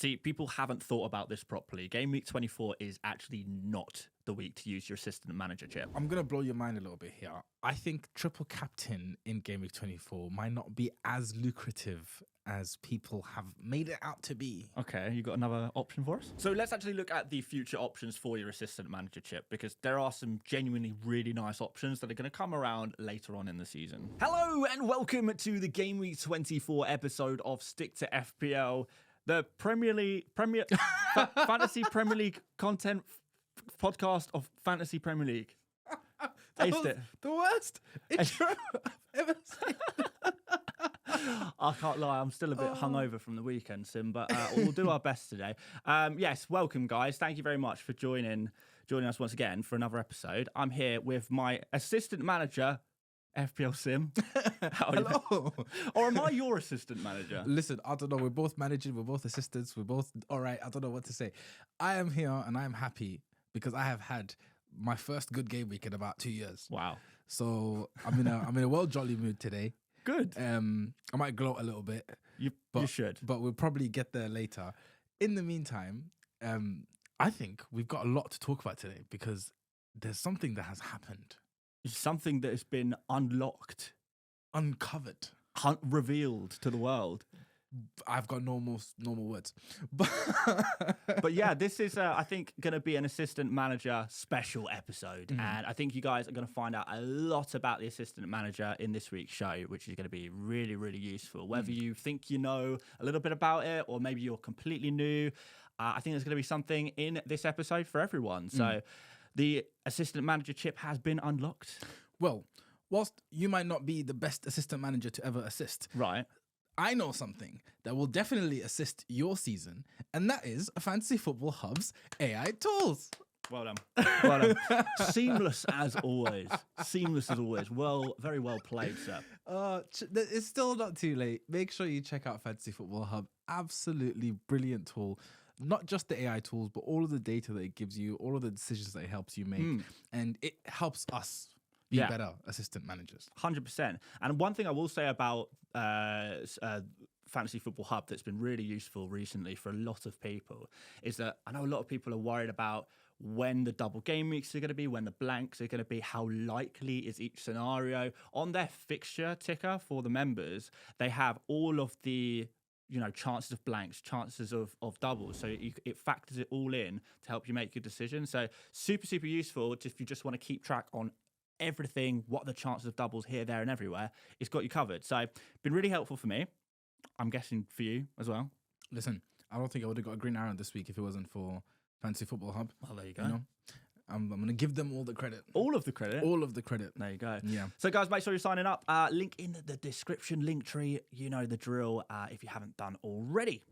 See, people haven't thought about this properly. Game week 24 is actually not the week to use your assistant manager chip. I'm going to blow your mind a little bit here. I think triple captain in Game Week 24 might not be as lucrative as people have made it out to be. Okay, you got another option for us? So let's actually look at the future options for your assistant manager chip, because there are some genuinely really nice options that are going to come around later on in the season. Hello and welcome to the Game Week 24 episode of Stick to FPL, the Fantasy Premier League content podcast of Fantasy Premier League. Aced it. The worst intro I've ever seen. I can't lie, I'm still a bit hungover from the weekend, Sim, but we'll do our best today. Yes, welcome, guys. Thank you very much for joining us once again for another episode. I'm here with my assistant manager, FPL Sim. Hello. Or am I your assistant manager? Listen, I don't know. We're both managing. We're both assistants. We're both all right. I don't know what to say. I am here and I'm happy because I have had my first good game week in about 2 years. Wow. So I'm in a well jolly mood today. Good. I might gloat a little bit. You should. But we'll probably get there later. In the meantime, I think we've got a lot to talk about today because there's something that has happened. Something that has been unlocked. Uncovered. Revealed to the world. I've got normal words. But yeah, this is, I think, going to be an assistant manager special episode. And I think you guys are going to find out a lot about the assistant manager in this week's show, which is going to be really, really useful. Whether you think you know a little bit about it or maybe you're completely new, I think there's going to be something in this episode for everyone. So the assistant manager chip has been unlocked. Well, whilst you might not be the best assistant manager to ever assist, right? I know something that will definitely assist your season, and that is Fantasy Football Hub's AI tools. Well done. Well done. Seamless as always. Seamless as always. Well, very well played, sir. It's still not too late. Make sure you check out Fantasy Football Hub. Absolutely brilliant tool. Not just the AI tools, but all of the data that it gives you, all of the decisions that it helps you make, and it helps us be better assistant managers. 100%. And one thing I will say about Fantasy Football Hub that's been really useful recently for a lot of people is that I know a lot of people are worried about when the double game weeks are going to be, when the blanks are going to be, how likely is each scenario. On their fixture ticker for the members, they have all of the chances of blanks, chances of doubles. So it factors it all in to help you make your decision. So super, super useful if you just want to keep track on everything, what are the chances of doubles here, there, and everywhere. It's got you covered. So been really helpful for me. I'm guessing for you as well. Listen, I don't think I would have got a green arrow this week if it wasn't for Fantasy Football Hub. Well, there you go. I'm going to give them all the credit. All of the credit? All of the credit. There you go. Yeah. So, guys, make sure you're signing up. Link in the description, link tree. You know the drill if you haven't done already.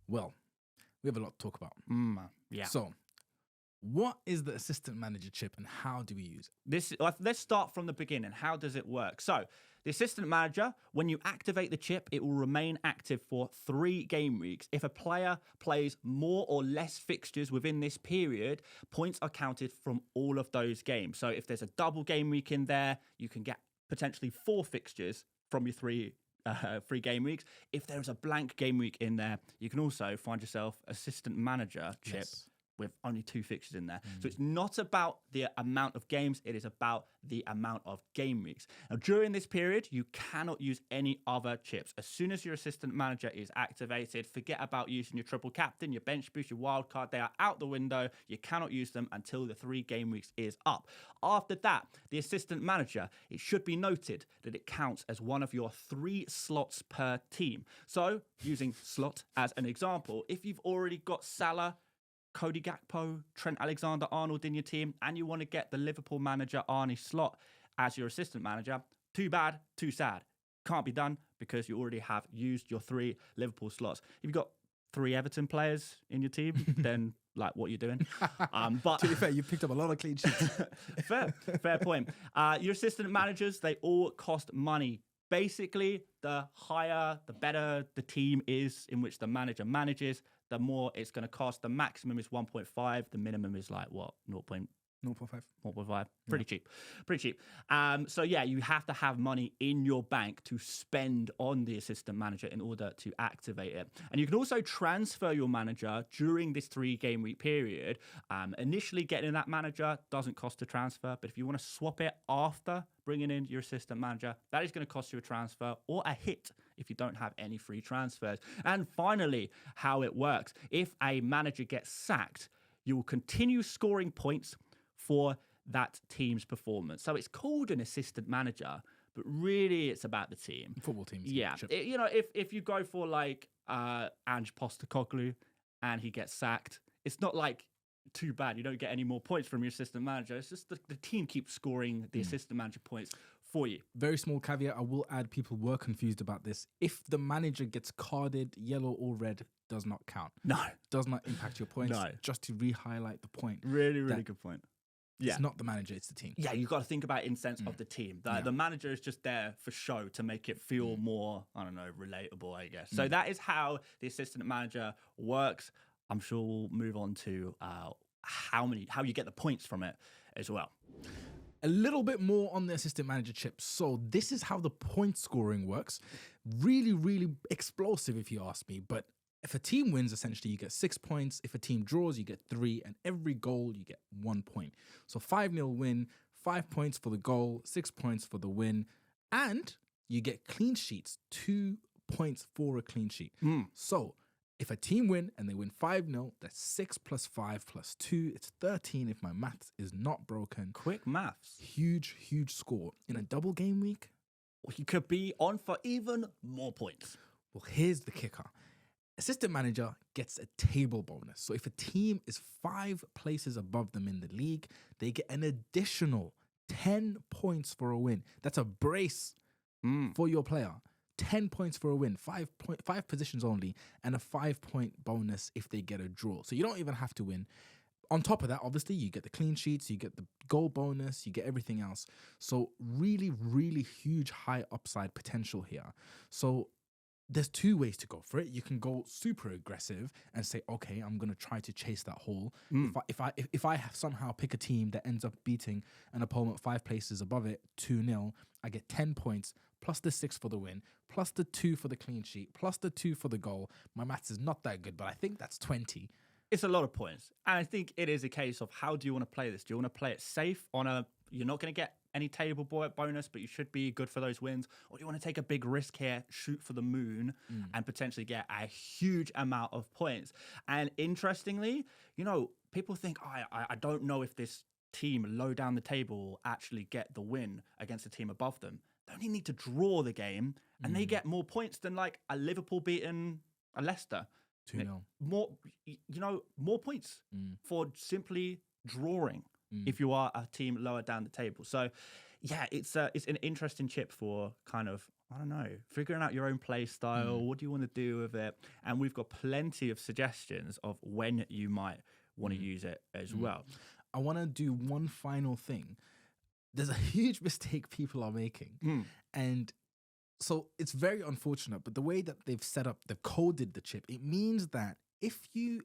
Well, we have a lot to talk about. Yeah. So, what is the assistant manager chip and how do we use it? Let's start from the beginning. How does it work? So, the assistant manager, when you activate the chip, it will remain active for 3 game weeks. If a player plays more or less fixtures within this period, points are counted from all of those games. So if there's a double game week in there, you can get potentially 4 fixtures from your 3 game weeks. If there's a blank game week in there, you can also find yourself assistant manager chip. Yes. With only 2 fixtures in there. So it's not about the amount of games, it is about the amount of game weeks. Now, during this period, you cannot use any other chips. As soon as your assistant manager is activated, forget about using your triple captain, your bench boost, your wild card. They are out the window. You cannot use them until the 3 game weeks is up. After that, the assistant manager, it should be noted that it counts as one of your 3 slots per team. So, using slot as an example, if you've already got Salah, Cody Gakpo, Trent Alexander-Arnold in your team, and you want to get the Liverpool manager Arne Slot as your assistant manager, too bad, too sad. Can't be done because you already have used your 3 Liverpool slots. If you've got 3 Everton players in your team, then what are you doing? But to be fair, you picked up a lot of clean sheets. Fair point. Your assistant managers, they all cost money. Basically, the higher, the better the team is in which the manager manages, the more it's going to cost. The maximum is 1.5. The minimum is 0.5 0.5. 1.5. Pretty cheap. Pretty cheap. So yeah, you have to have money in your bank to spend on the assistant manager in order to activate it. And you can also transfer your manager during this 3-game week period. Initially getting that manager doesn't cost a transfer, but if you want to swap it after bringing in your assistant manager, that is going to cost you a transfer or a hit if you don't have any free transfers. And finally, how it works. If a manager gets sacked, you will continue scoring points for that team's performance. So it's called an assistant manager, but really it's about the team. Football teams. Yeah. If you go for like Ange Postecoglou and he gets sacked, it's not like too bad. You don't get any more points from your assistant manager. It's just the team keeps scoring the assistant manager points for you. Very small caveat. I will add, people were confused about this. If the manager gets carded, yellow or red, does not count. No. Does not impact your points. No. Just to re-highlight the point. Really good point. It's not the manager, it's the team. Yeah, you've got to think about it in sense of the team. The manager is just there for show to make it feel more, I don't know, relatable, I guess. So that is how the assistant manager works. I'm sure we'll move on to how you get the points from it as well. A little bit more on the assistant manager chip. So this is how the point scoring works. Really, really explosive if you ask me. But if a team wins, essentially you get 6 points. If a team draws, you get 3. And every goal, you get 1 point. So 5-0 win, 5 points for the goal, 6 points for the win. And you get clean sheets, 2 points for a clean sheet. So if a team win and they win 5-0, that's 6 plus 5 plus 2. It's 13 if my maths is not broken. Quick maths. Huge score. In a double game week, you could be on for even more points. Well, here's the kicker. Assistant manager gets a table bonus. So if a team is 5 places above them in the league, they get an additional 10 points for a win. That's a brace for your player. 10 points for a win, 5 positions only, and a 5-point bonus if they get a draw. So you don't even have to win. On top of that, obviously, you get the clean sheets, you get the goal bonus, you get everything else. So really, really huge high upside potential here. So there's 2 ways to go for it. You can go super aggressive and say, okay, I'm going to try to chase that hole. If I somehow pick a team that ends up beating an opponent 5 places above it, 2-0, I get 10 points, plus the 6 for the win, plus the 2 for the clean sheet, plus the 2 for the goal. My maths is not that good, but I think that's 20. It's a lot of points. And I think it is a case of how do you want to play this? Do you want to play it safe you're not going to get any table bonus, but you should be good for those wins? Or do you want to take a big risk here, shoot for the moon, and potentially get a huge amount of points? And interestingly, people think, I don't know if this team low down the table will actually get the win against a team above them. They only need to draw the game, and they get more points than like a Liverpool beating a Leicester. 2-0. More points for simply drawing if you are a team lower down the table. So, yeah, it's an interesting chip for kind of, I don't know, figuring out your own play style. What do you want to do with it? And we've got plenty of suggestions of when you might want to use it as well. I want to do one final thing. There's a huge mistake people are making. And so it's very unfortunate, but the way that they've coded the chip, it means that if you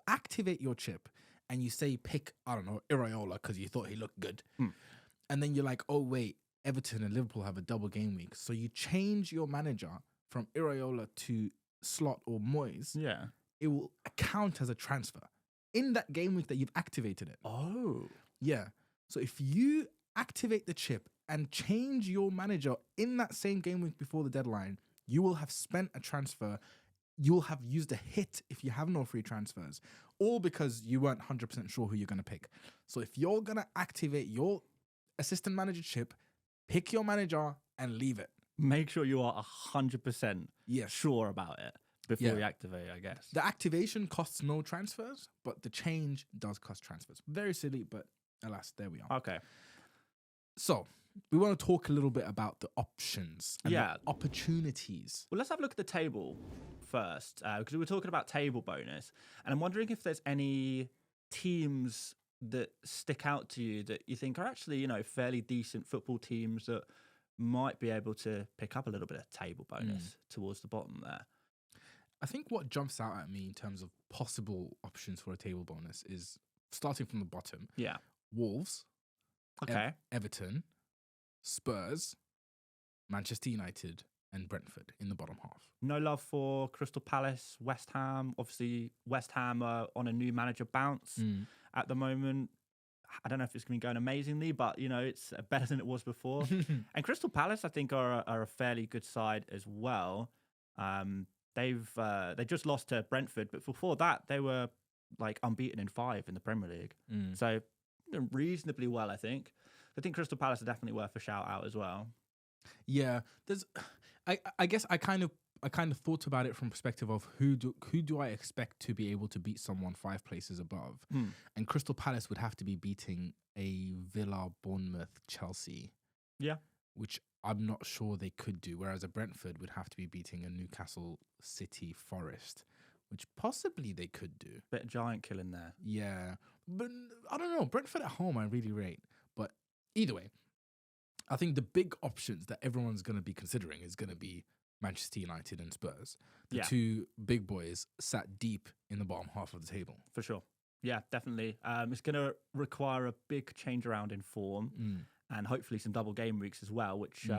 activate your chip and you say pick, I don't know, Iraola because you thought he looked good, and then you're like, oh wait, Everton and Liverpool have a double game week. So you change your manager from Iraola to Slot or Moyes. Yeah. It will count as a transfer in that game week that you've activated it. Oh. Yeah. So if you activate the chip and change your manager in that same game week before the deadline, you will have spent a transfer. You will have used a hit if you have no free transfers, all because you weren't 100% sure who you're going to pick. So if you're going to activate your assistant manager chip, pick your manager and leave it. Make sure you are 100% sure about it before you activate, I guess. The activation costs no transfers, but the change does cost transfers. Very silly, but alas, there we are. Okay. So we want to talk a little bit about the options and the opportunities. Well, let's have a look at the table first, because we were talking about table bonus, and I'm wondering if there's any teams that stick out to you that you think are actually, fairly decent football teams that might be able to pick up a little bit of table bonus towards the bottom there. I think what jumps out at me in terms of possible options for a table bonus is starting from the bottom. Yeah. Wolves, Okay. Everton, Spurs, Manchester United, and Brentford in the bottom half. No love for Crystal Palace, West Ham. Obviously, West Ham are on a new manager bounce at the moment. I don't know if it's going to be going amazingly, but, it's better than it was before. And Crystal Palace, I think, are a fairly good side as well. They just lost to Brentford, but before that, they were like unbeaten in 5 in the Premier League. So reasonably well, I think. I think Crystal Palace are definitely worth a shout out as well. Yeah, I guess I kind of thought about it from perspective of who do I expect to be able to beat someone 5 places above, and Crystal Palace would have to be beating a Villa, Bournemouth, Chelsea. Yeah, which I'm not sure they could do. Whereas a Brentford would have to be beating a Newcastle, City, Forest, which possibly they could do. Bit of giant killing there. Yeah, but I don't know. Brentford at home, I really rate. But either way, I think the big options that everyone's going to be considering is going to be Manchester United and Spurs. The two big boys sat deep in the bottom half of the table. For sure. Yeah, definitely. It's going to require a big change around in form and hopefully some double game weeks as well, which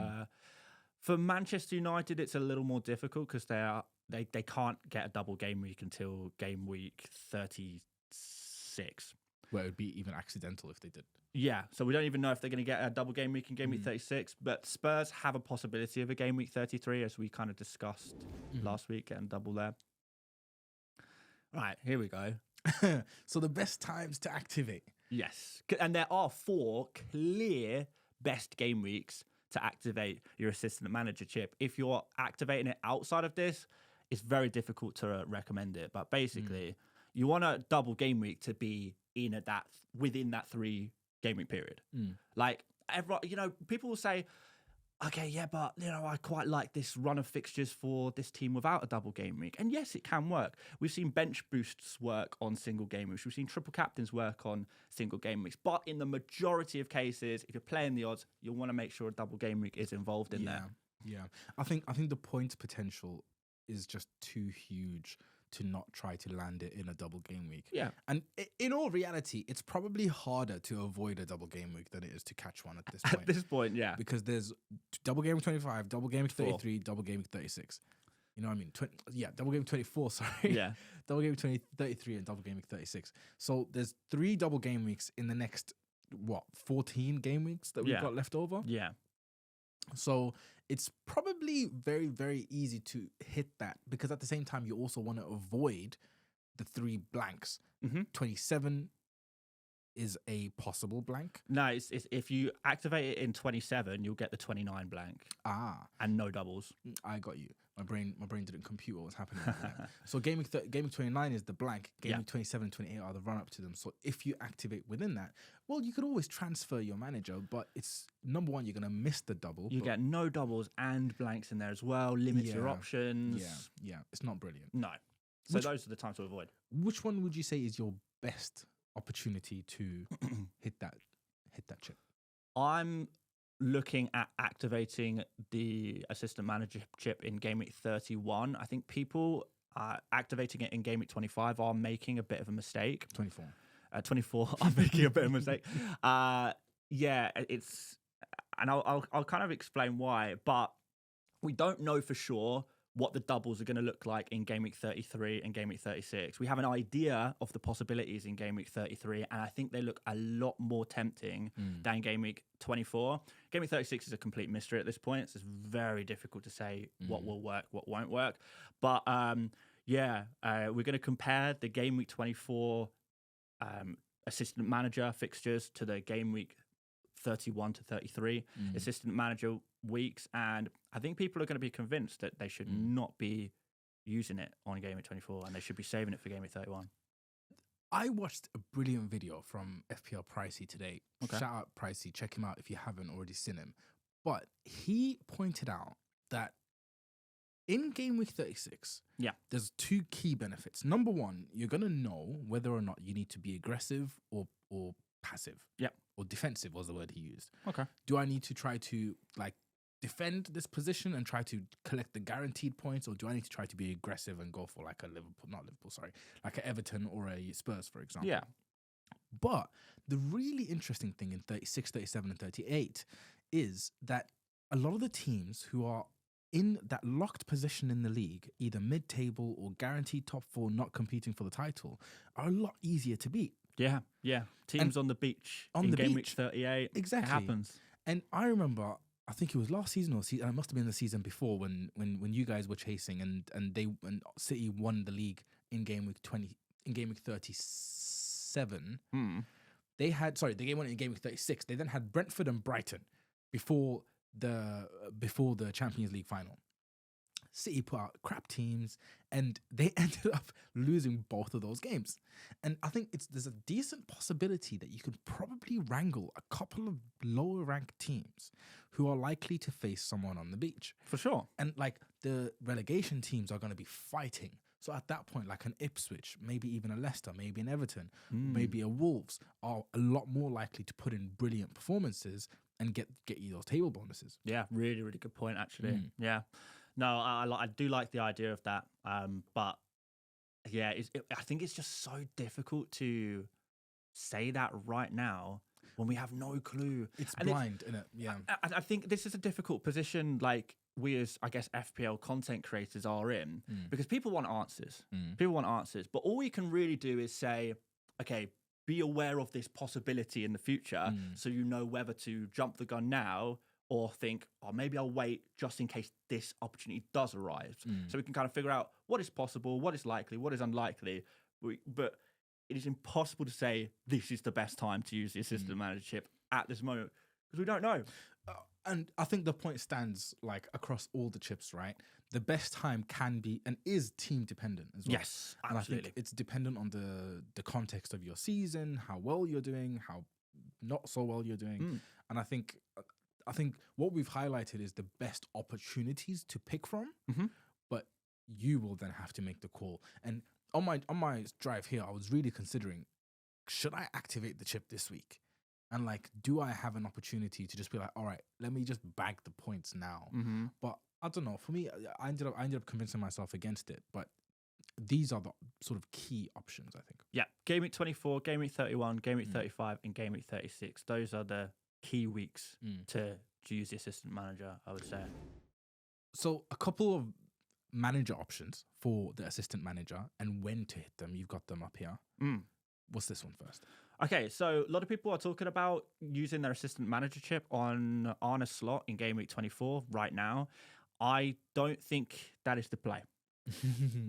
for Manchester United, it's a little more difficult because they can't get a double game week until game week 36. Where it would be even accidental if they did. Yeah, so we don't even know if they're going to get a double game week in game week 36, but Spurs have a possibility of a game week 33, as we kind of discussed last week, getting double there. Right, here we go. So the best times to activate. Yes, and there are 4 clear best game weeks to activate your assistant manager chip. If you're activating it outside of this, it's very difficult to recommend it. But basically, you want a double game week to be within that 3 game week period. Like everyone, people will say, okay, yeah, but I quite like this run of fixtures for this team without a double game week. And yes, it can work. We've seen bench boosts work on single game weeks. We've seen triple captains work on single game weeks. But in the majority of cases, if you're playing the odds, you'll want to make sure a double game week is involved in there. Yeah. I think the points potential is just too huge to not try to land it in a double game week. Yeah. And in all reality, it's probably harder to avoid a double game week than it is to catch one at this point. At this point, yeah. Because there's double game week 25, double game week 33, double game week 36. You know what I mean? Double game week 24, sorry. Yeah. Double game week 33 and double game week 36. So there's 3 double game weeks in the next, 14 game weeks that we've got left over? Yeah. So it's probably very, very easy to hit that because at the same time, you also want to avoid the 3 blanks. 27 is a possible blank. No, it's if you activate it in 27, you'll get the 29 blank. And no doubles. I got you. My brain didn't compute what was happening. So game week 29 is the blank. Game week 27 and 28 are the run up to them. So if you activate within that, well, you could always transfer your manager, but it's number one, you're gonna miss the double. You get no doubles and blanks in there as well. Limits your options. Yeah. It's not brilliant. No. So those are the times to avoid. Which one would you say is your best opportunity to hit that chip? I'm looking at activating the assistant manager chip in game week 31. I think people activating it in game week 25 are making a bit of a mistake. 24 are making a bit of a mistake. It's, and I'll kind of explain why, but we don't know for sure what the doubles are going to look like in game week 33 and game week 36. We have an idea of the possibilities in game week 33, and I think they look a lot more tempting than game week 24. Game week 36 is a complete mystery at this point. It's just very difficult to say what will work, what won't work. But we're going to compare the game week 24 assistant manager fixtures to the game week 31 to 33 assistant manager weeks, and I think people are going to be convinced that they should not be using it on game week 24 and they should be saving it for game week 31. I watched a brilliant video from FPL Pricey today. Okay. Shout out Pricey, check him out if you haven't already seen him. But he pointed out that in game week 36, there's 2 key benefits. Number one, you're going to know whether or not you need to be aggressive or passive. Or defensive was the word he used. Okay. Do I need to try to defend this position and try to collect the guaranteed points, or do I need to try to be aggressive and go for like an Everton or a Spurs, for example? Yeah. But the really interesting thing in 36, 37, and 38 is that a lot of the teams who are in that locked position in the league, either mid-table or guaranteed top four, not competing for the title, are a lot easier to beat. Yeah. Teams on the beach on in the game week beach. 38. Exactly. It happens. And I remember, I think it was last season or it must have been the season before when you guys were chasing and City won the league in game week 37. They game won in game week 36. They then had Brentford and Brighton before the Champions League final. City put out crap teams and they ended up losing both of those games. And I think there's a decent possibility that you could probably wrangle a couple of lower ranked teams who are likely to face someone on the beach. For sure. And like the relegation teams are going to be fighting. So at that point, like an Ipswich, maybe even a Leicester, maybe an Everton, maybe a Wolves are a lot more likely to put in brilliant performances and get you those table bonuses. Yeah, really, really good point, actually. Yeah. No, I do like the idea of that. But yeah, I think it's just so difficult to say that right now when we have no clue. It's blind, isn't it? Yeah. I think this is a difficult position, like we as, I guess, FPL content creators are in, because people want answers. People want answers. But all we can really do is say, okay, be aware of this possibility in the future so you know whether to jump the gun now or think, oh, maybe I'll wait just in case this opportunity does arise. So we can kind of figure out what is possible, what is likely, what is unlikely. But it is impossible to say this is the best time to use the assistant manager chip at this moment because we don't know. And I think the point stands like across all the chips, right? The best time can be and is team dependent as well. Yes, and absolutely. I think it's dependent on the context of your season, how well you're doing, how not so well you're doing. And I think what we've highlighted is the best opportunities to pick from, but you will then have to make the call. And on my drive here, I was really considering, should I activate the chip this week? And like, do I have an opportunity to just be like, all right, let me just bag the points now? But I don't know. For me, I ended up convincing myself against it. But these are the sort of key options, I think. Yeah, game week 24, game week 31, game week 35, and game week 36. Those are the key weeks to use the assistant manager, I would say. So a couple of manager options for the assistant manager and when to hit them. You've got them up here. What's this one first? Okay, so a lot of people are talking about using their assistant manager chip on Arne Slot in game week 24 right now. I don't think that is the play.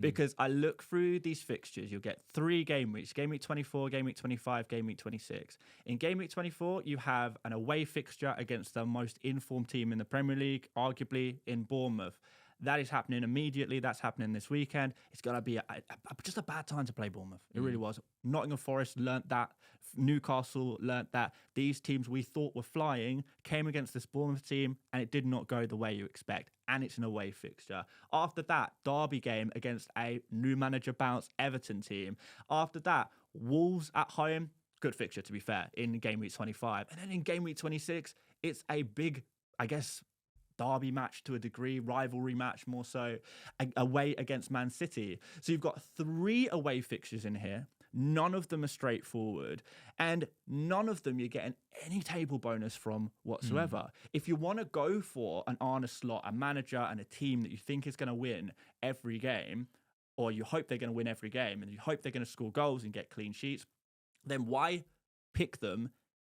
Because I look through these fixtures, you'll get 3 game weeks: game week 24, game week 25, game week 26. In game week 24, you have an away fixture against the most informed team in the Premier League, arguably in Bournemouth. That is happening immediately. That's happening this weekend. It's going to be just a bad time to play Bournemouth. It really was. Nottingham Forest learnt that. Newcastle learnt that. These teams we thought were flying came against this Bournemouth team and it did not go the way you expect. And it's an away fixture. After that, derby game against a new manager bounce Everton team. After that, Wolves at home. Good fixture, to be fair, in game week 25. And then in game week 26, it's a big, I guess, derby match to a degree, rivalry match more so, away against Man City. So you've got 3 away fixtures in here. None of them are straightforward. And none of them you're getting any table bonus from whatsoever. If you want to go for an Arne Slot, a manager and a team that you think is going to win every game, or you hope they're going to win every game, and you hope they're going to score goals and get clean sheets, then why pick them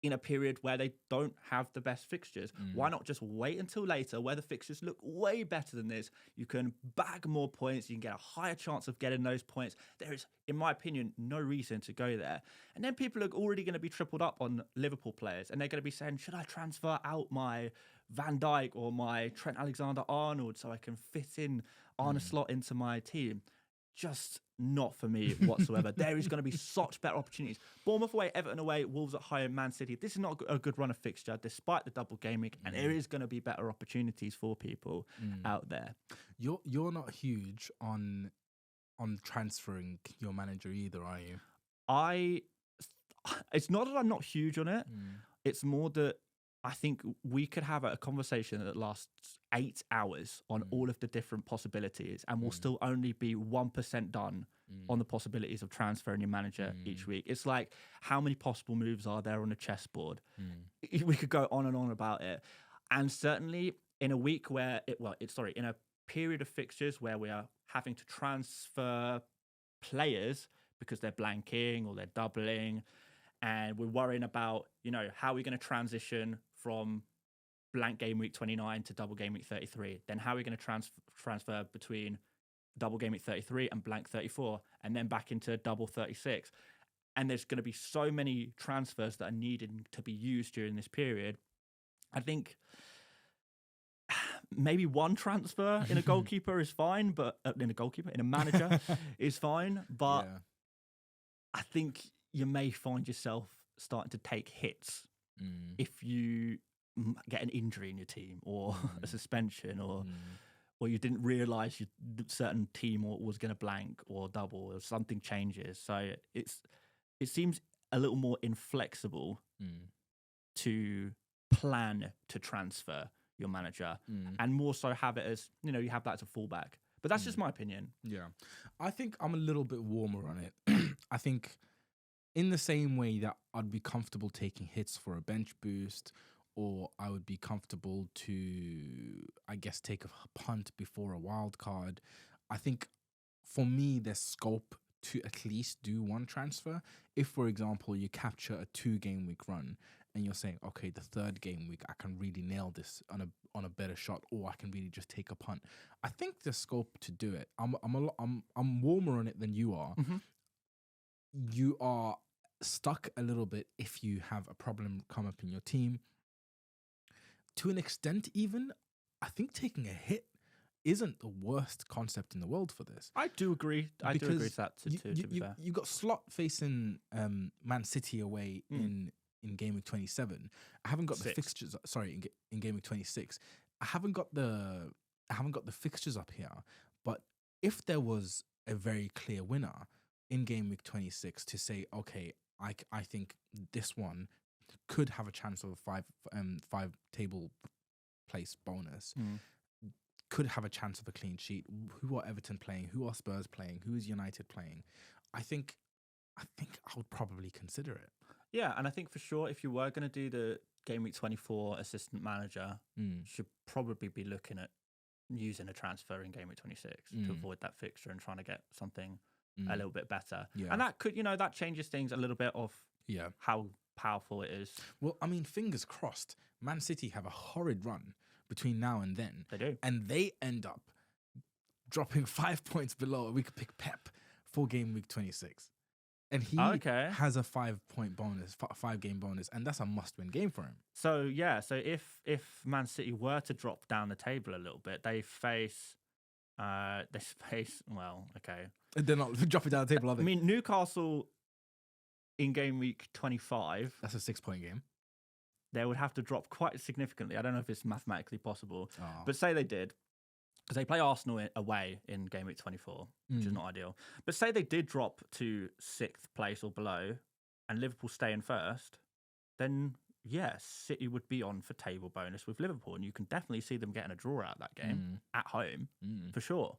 in a period where they don't have the best fixtures? Why not just wait until later where the fixtures look way better than this? You can bag more points. You can get a higher chance of getting those points. There is, in my opinion, no reason to go there. And then people are already going to be tripled up on Liverpool players. And they're going to be saying, should I transfer out my Van Dijk or my Trent Alexander-Arnold so I can fit in Arne Slot into my team? Just not for me whatsoever. There is going to be such better opportunities. Bournemouth away, Everton away, Wolves at home, Man City. This is not a good run of fixture despite the double game week, and there is going to be better opportunities for people out there. You're not huge on transferring your manager either, are you? It's not that I'm not huge on it. It's more that I think we could have a conversation that lasts 8 hours on all of the different possibilities, and we'll still only be 1% done on the possibilities of transferring your manager each week. It's like, how many possible moves are there on a chessboard? We could go on and on about it. And certainly in a week where in a period of fixtures where we are having to transfer players because they're blanking or they're doubling, and we're worrying about, how are we going to transition from blank game week 29 to double game week 33? Then how are we going to transfer between double game week 33 and blank 34, and then back into double 36? And there's going to be so many transfers that are needed to be used during this period. I think maybe one transfer in a goalkeeper is fine, but in a manager is fine. But I think you may find yourself starting to take hits if you get an injury in your team or a suspension or you didn't realise your certain team was going to blank or double or something changes. So it seems a little more inflexible to plan to transfer your manager and more so have it as, you have that as a fallback. But that's just my opinion. Yeah. I think I'm a little bit warmer on it. I think in the same way that I'd be comfortable taking hits for a bench boost, or I would be comfortable to, I guess, take a punt before a wild card, I think for me, there's scope to at least do one transfer. If, for example, you capture a 2-game week run and you're saying, okay, the 3rd game week, I can really nail this on a better shot, or I can really just take a punt. I think there's scope to do it. I'm warmer on it than you are. You are stuck a little bit if you have a problem come up in your team. To an extent, even, I think taking a hit isn't the worst concept in the world for this. I do agree. I do agree with that, to be fair. You got Slot facing Man City away in Game Week 27. I haven't got the fixtures. Sorry, in Game Week 26. I haven't got the fixtures up here. But if there was a very clear winner in Game Week 26 to say, okay, I think this one could have a chance of a five table place bonus. Could have a chance of a clean sheet. Who are Everton playing? Who are Spurs playing? Who is United playing? I think I would probably consider it. Yeah, and I think for sure, if you were going to do the Game Week 24 assistant manager, should probably be looking at using a transfer in Game Week 26 to avoid that fixture and trying to get something a little bit better. Yeah. And that could, that changes things a little bit of how powerful it is. Well, I mean, fingers crossed. Man City have a horrid run between now and then. They do. And they end up dropping 5 points below. We could pick Pep for Game Week 26. And he has a 5-point bonus, 5-game bonus, and that's a must-win game for him. So, yeah, if Man City were to drop down the table a little bit, they face, They're not dropping down the table, are they? I mean, Newcastle in Game Week 25. That's a 6-point game. They would have to drop quite significantly. I don't know if it's mathematically possible, but say they did, because they play Arsenal away in Game Week 24, which is not ideal. But say they did drop to 6th place or below and Liverpool stay in 1st, then, City would be on for table bonus with Liverpool. And you can definitely see them getting a draw out of that game at home, for sure.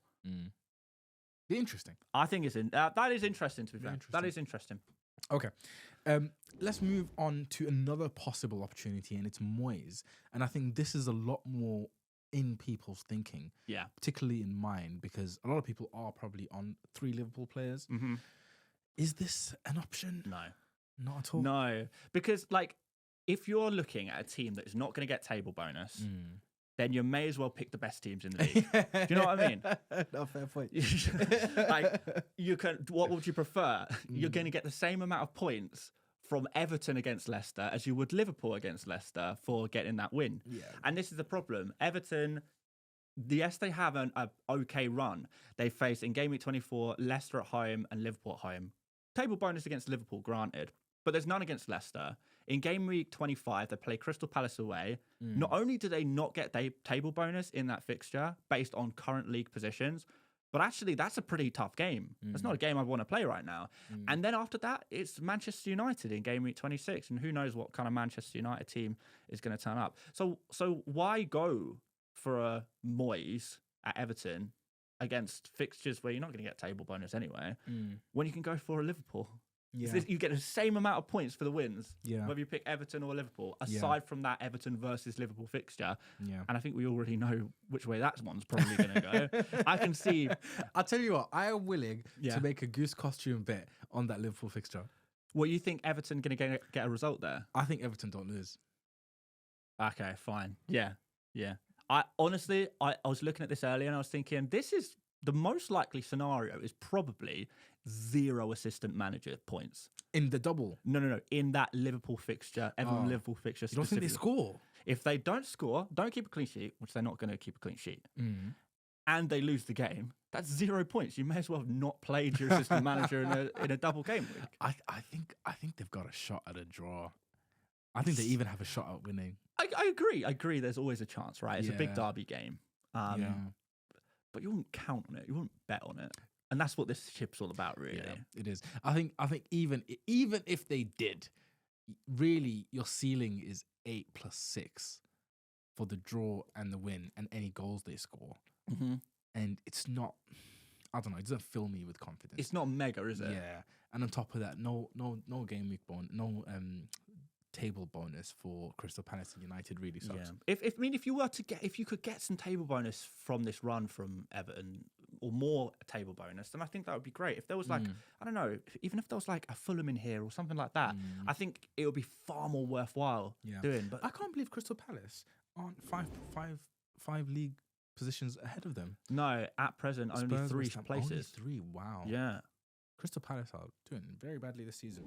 Be interesting. I think that is interesting, to be fair. That is interesting. Okay. Let's move on to another possible opportunity, and it's Moyes. And I think this is a lot more in people's thinking, particularly in mine, because a lot of people are probably on 3 Liverpool players. Is this an option? No. Not at all? No, because if you're looking at a team that is not going to get table bonus, then you may as well pick the best teams in the league. Do you know what I mean? No, fair point. What would you prefer? You're going to get the same amount of points from Everton against Leicester as you would Liverpool against Leicester for getting that win. Yeah. And this is the problem. Everton, yes, they have an okay run. They face in Game Week 24, Leicester at home and Liverpool at home. Table bonus against Liverpool, granted, but there's none against Leicester. In Game Week 25, they play Crystal Palace away. Not only do they not get table bonus in that fixture based on current league positions, But actually, that's a pretty tough game. That's not a game I want to play right now. And then after that, it's Manchester United in game week 26. And who knows what kind of Manchester United team is going to turn up. So why go for a Moyes at Everton against fixtures where you're not going to get table bonus anyway, when you can go for a Liverpool? Yeah. You get the same amount of points for the wins, Yeah. whether you pick Everton or Liverpool, aside from that Everton versus Liverpool fixture. Yeah. And I think we already know which way that one's probably going to go. I can see. I'll tell you what, I am willing Yeah. to make a goose costume bet on that Liverpool fixture. Well, you think Everton going to get a result there? I think Everton don't lose. Okay, fine. Yeah. I honestly, I was looking at this earlier and I was thinking, this is the most likely scenario is probably 0 assistant manager points. In the double? No. In that Liverpool fixture, Everton Liverpool fixture. You don't think they score? If they don't score, don't keep a clean sheet, which they're not going to keep a clean sheet, and they lose the game, that's 0 points. You may as well have not played your assistant manager in a double game week. I think they've got a shot at a draw. I think they even have a shot at winning. I agree. There's always a chance, right? It's a big derby game. But you wouldn't count on it. You wouldn't bet on it. And that's what this chip's all about, really. Yeah, it is. I think even if they did, really, your ceiling is 8 plus 6 for the draw and the win and any goals they score. And it's not, I don't know, it doesn't fill me with confidence. It's not mega, is it? Yeah. And on top of that, no game week bonus, no table bonus for Crystal Palace and United really sucks. Yeah. If you could get some table bonus from this run from Everton or more table bonus, then I think that would be great. If there was like, I don't know, even if there was like a Fulham in here or something like that, I think it would be far more worthwhile doing. But I can't believe Crystal Palace aren't five league positions ahead of them. No, at present, only Spurs, 3 West Ham, places. Only 3, wow. Yeah. Crystal Palace are doing very badly this season.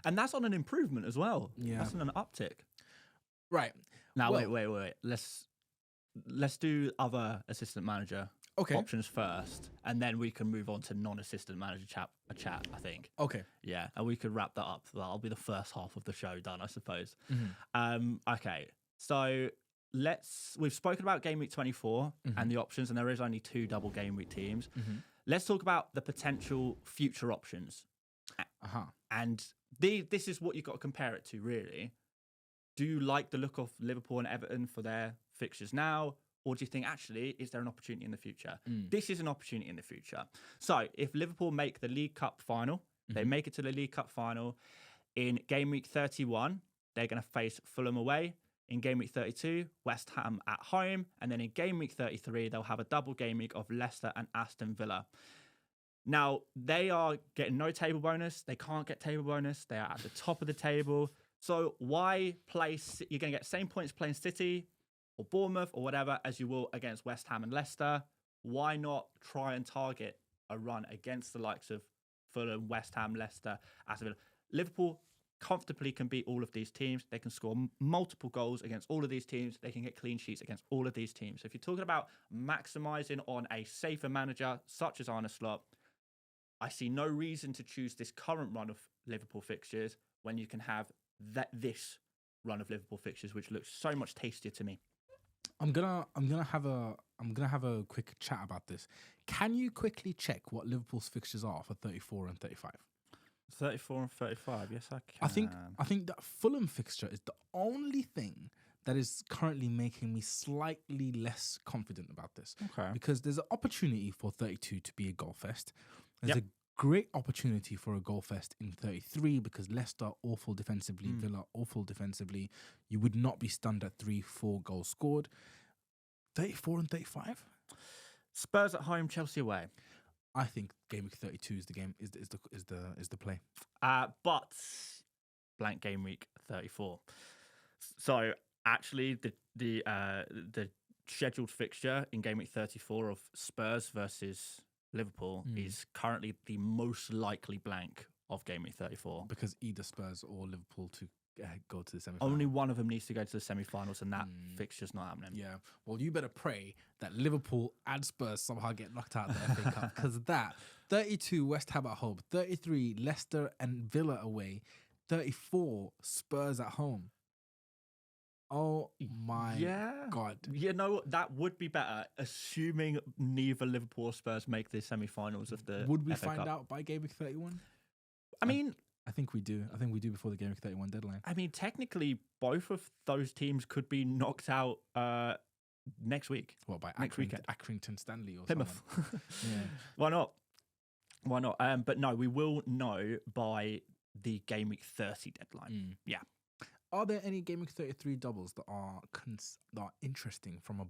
And that's on an improvement as well. Yeah. That's on an uptick. Right. Now, wait. Let's do other assistant manager options first, and then we can move on to non-assistant manager chat, I think. Okay. Yeah, and we could wrap that up. That'll be the first half of the show done, I suppose. Okay, so we've spoken about game week 24 and the options, and there is only 2 double game week teams. Let's talk about the potential future options. And this is what you've got to compare it to, really. Do you like the look of Liverpool and Everton for their fixtures now? Or do you think, actually, is there an opportunity in the future? This is an opportunity in the future. So if Liverpool make the League Cup final, they make it to the League Cup final. In game week 31, they're going to face Fulham away. In game week 32, West Ham at home. And then in game week 33, they'll have a double game week of Leicester and Aston Villa. Now, they are getting no table bonus. They can't get table bonus. They are at the top of the table. So why place? You're going to get same points playing City or Bournemouth or whatever as you will against West Ham and Leicester. Why not try and target a run against the likes of Fulham, West Ham, Leicester, Aston Villa? Liverpool comfortably can beat all of these teams. They can score multiple goals against all of these teams. They can get clean sheets against all of these teams. So if you're talking about maximising on a safer manager such as Arne Slot, I see no reason to choose this current run of Liverpool fixtures when you can have this run of Liverpool fixtures, which looks so much tastier to me. I'm gonna have a quick chat about this. Can you quickly check what Liverpool's fixtures are for 34 and 35? 34 and 35, yes, I can. I think that Fulham fixture is the only thing that is currently making me slightly less confident about this. Okay. Because there's an opportunity for 32 to be a goal fest. There's a great opportunity for a goal fest in 33 because Leicester awful defensively, Villa awful defensively. You would not be stunned at 3-4 goals scored. 34 and 35? Spurs at home, Chelsea away. I think game week 32 is the game is the play. But blank game week 34. So actually the scheduled fixture in game week 34 of Spurs versus Liverpool is currently the most likely blank of game week 34. Because either Spurs or Liverpool to go to the semi-final. Only one of them needs to go to the semi-finals, and that fixture's not happening. Yeah. Well, you better pray that Liverpool and Spurs somehow get knocked out of the FA Cup, because that 32 West Ham at home, 33 Leicester and Villa away, 34 Spurs at home. Oh my God. You know, that would be better, assuming neither Liverpool or Spurs make the semi-finals of the Would we FA find Cup. out by Gameweek 31? I mean, I think we do. I think we do before the Gameweek 31 deadline. I mean, technically, both of those teams could be knocked out next week. What, by next weekend? Accrington Stanley or Plymouth. Yeah. Why not? Why not? But no, we will know by the Gameweek 30 deadline. Yeah. Are there any Gameweek 33 doubles that are interesting from a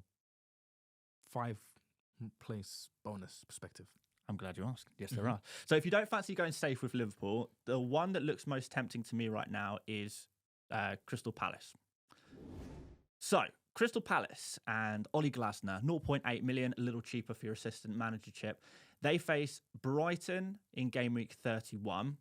5-place bonus perspective? I'm glad you asked. Yes, there are. So if you don't fancy going safe with Liverpool, the one that looks most tempting to me right now is Crystal Palace. So Crystal Palace and Ollie Glasner, 0.8 million, a little cheaper for your assistant manager chip. They face Brighton in Game Week 31.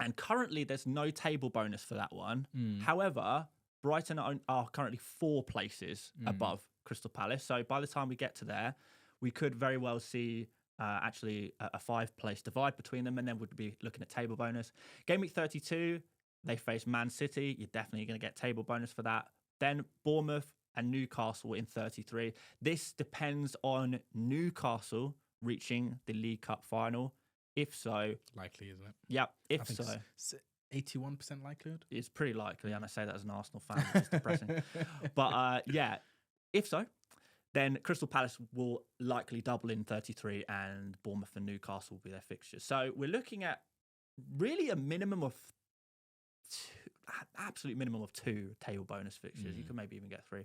And currently there's no table bonus for that one. However, Brighton are currently 4 places above Crystal Palace. So by the time we get to there, we could very well see actually a 5-place divide between them, and then we'd be looking at table bonus. Game Week 32, they face Man City. You're definitely going to get table bonus for that. Then Bournemouth and Newcastle in 33. This depends on Newcastle reaching the League Cup final. If so... Likely, isn't it? Yep, if so... 81% likelihood? It's pretty likely, and I say that as an Arsenal fan, which is depressing. But yeah, if so, then Crystal Palace will likely double in 33, and Bournemouth and Newcastle will be their fixtures. So we're looking at really a minimum of absolute minimum of 2 table bonus fixtures. You could maybe even get 3.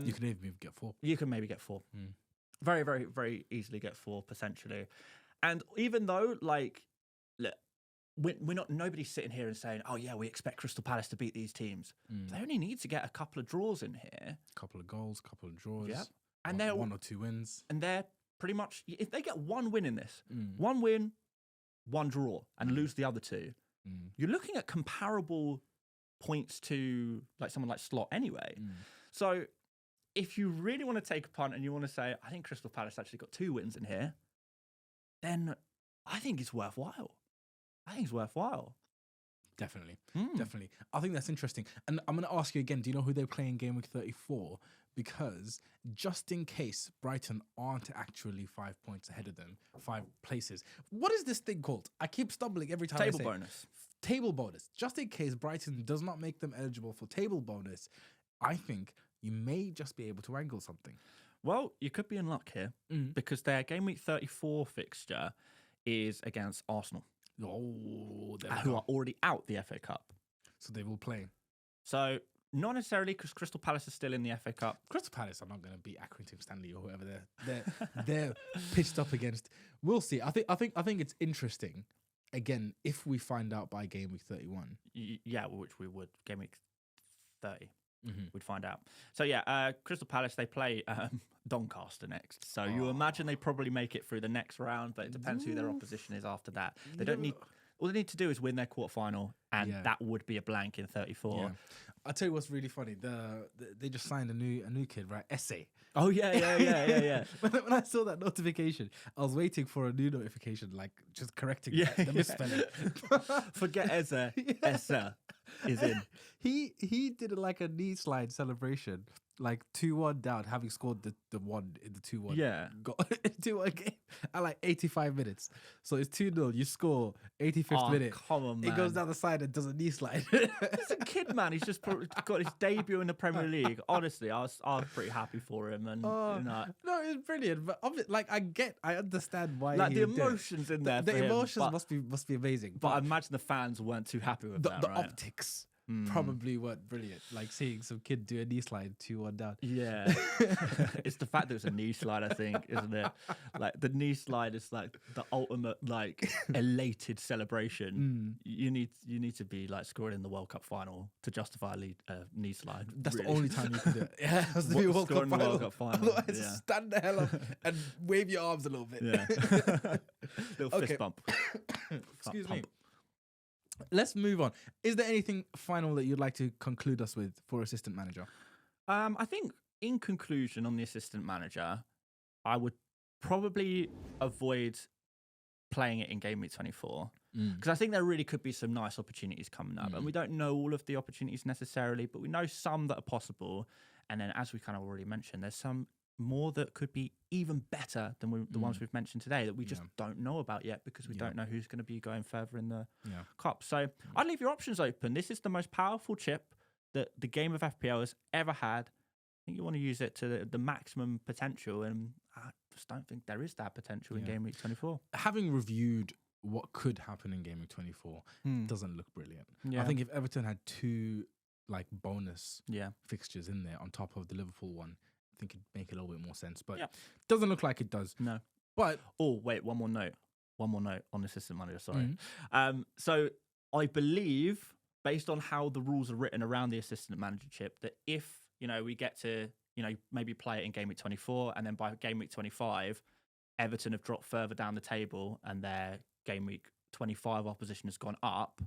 You could even get 4. You can maybe get 4. Very, very, very easily get 4 potentially. And even though, like, look, we're not, nobody's sitting here and saying, oh yeah, we expect Crystal Palace to beat these teams. They only need to get a couple of draws in here. A couple of goals, couple of draws. Yep. And they're 1 or 2 wins. And they're pretty much, if they get 1 win in this, 1 win, 1 draw, and lose the other 2, you're looking at comparable points to like someone like Slot anyway. So if you really want to take a punt and you want to say, I think Crystal Palace actually got 2 wins in here, then I think it's worthwhile. Definitely. Definitely. I think that's interesting. And I'm going to ask you again, do you know who they play in Game Week 34? Because just in case Brighton aren't actually 5 points ahead of them, 5 places. What is this thing called? I keep stumbling every time Table I say bonus. Table bonus. Just in case Brighton does not make them eligible for table bonus, I think you may just be able to angle something. Well, you could be in luck here because their Game Week 34 fixture is against Arsenal. Oh, who are already out the FA Cup. So they will play. So not necessarily because Crystal Palace is still in the FA Cup. Crystal Palace are not going to beat Accrington Stanley or whoever they're pitched up against. We'll see. I think it's interesting. Again, if we find out by Game Week 31. Yeah, which we would. Game Week 30. We'd find out. So yeah, Crystal Palace, they play Doncaster next. So you imagine they probably make it through the next round, but it depends who their opposition is after that. They don't need... All they need to do is win their quarterfinal, and that would be a blank in 34. Yeah. I'll tell you what's really funny. They just signed a new kid, right? Essay. Oh, yeah. When I saw that notification, I was waiting for a new notification, like just correcting the misspelling. Forget Eza. Essa is in. He did like a knee slide celebration, like 2-1 down, having scored the 1 in the 2-1. Yeah. 2-1 game at like 85 minutes. So it's 2-0. You score 85th minute. Come on, man. It goes down the side and does a knee slide. He's a kid, man. He's just got his debut in the Premier League. Honestly, I was pretty happy for him. And no, it's brilliant. But I understand why. Like the emotions in there. The emotions must be amazing. But I imagine the fans weren't too happy with that. The optics probably weren't brilliant. Like seeing some kid do a knee slide 2-1 down. Yeah. It's the fact that it was a knee slide, I think, isn't it? Like the knee slide is like the ultimate like elated celebration. You need to be like scoring in the World Cup final to justify a knee slide. That's really. the only time you can do it. Yeah, it has to be World Cup final. Otherwise, stand the hell up and wave your arms a little bit. Yeah. Little fist bump. Excuse me. Let's move on. Is there anything final that you'd like to conclude us with for assistant manager? I think in conclusion on the assistant manager, I would probably avoid playing it in Game Week 24. Because I think there really could be some nice opportunities coming up. And we don't know all of the opportunities necessarily, but we know some that are possible. And then, as we kind of already mentioned, there's some more that could be even better than the ones we've mentioned today that we just don't know about yet because we don't know who's going to be going further in the cup. So I'd leave your options open. This is the most powerful chip that the game of FPL has ever had. I think you want to use it to the maximum potential, and I just don't think there is that potential in Game Week 24. Having reviewed what could happen in Game Week 24, doesn't look brilliant. I think if Everton had 2 like bonus fixtures in there on top of the Liverpool one, I think it'd make a little bit more sense. But doesn't look like it does. No. But wait, one more note on the assistant manager. Sorry. So I believe, based on how the rules are written around the assistant manager chip, that if we get to maybe play it in Game Week 24, and then by Game Week 25, Everton have dropped further down the table, and their Game Week 25 opposition has gone up,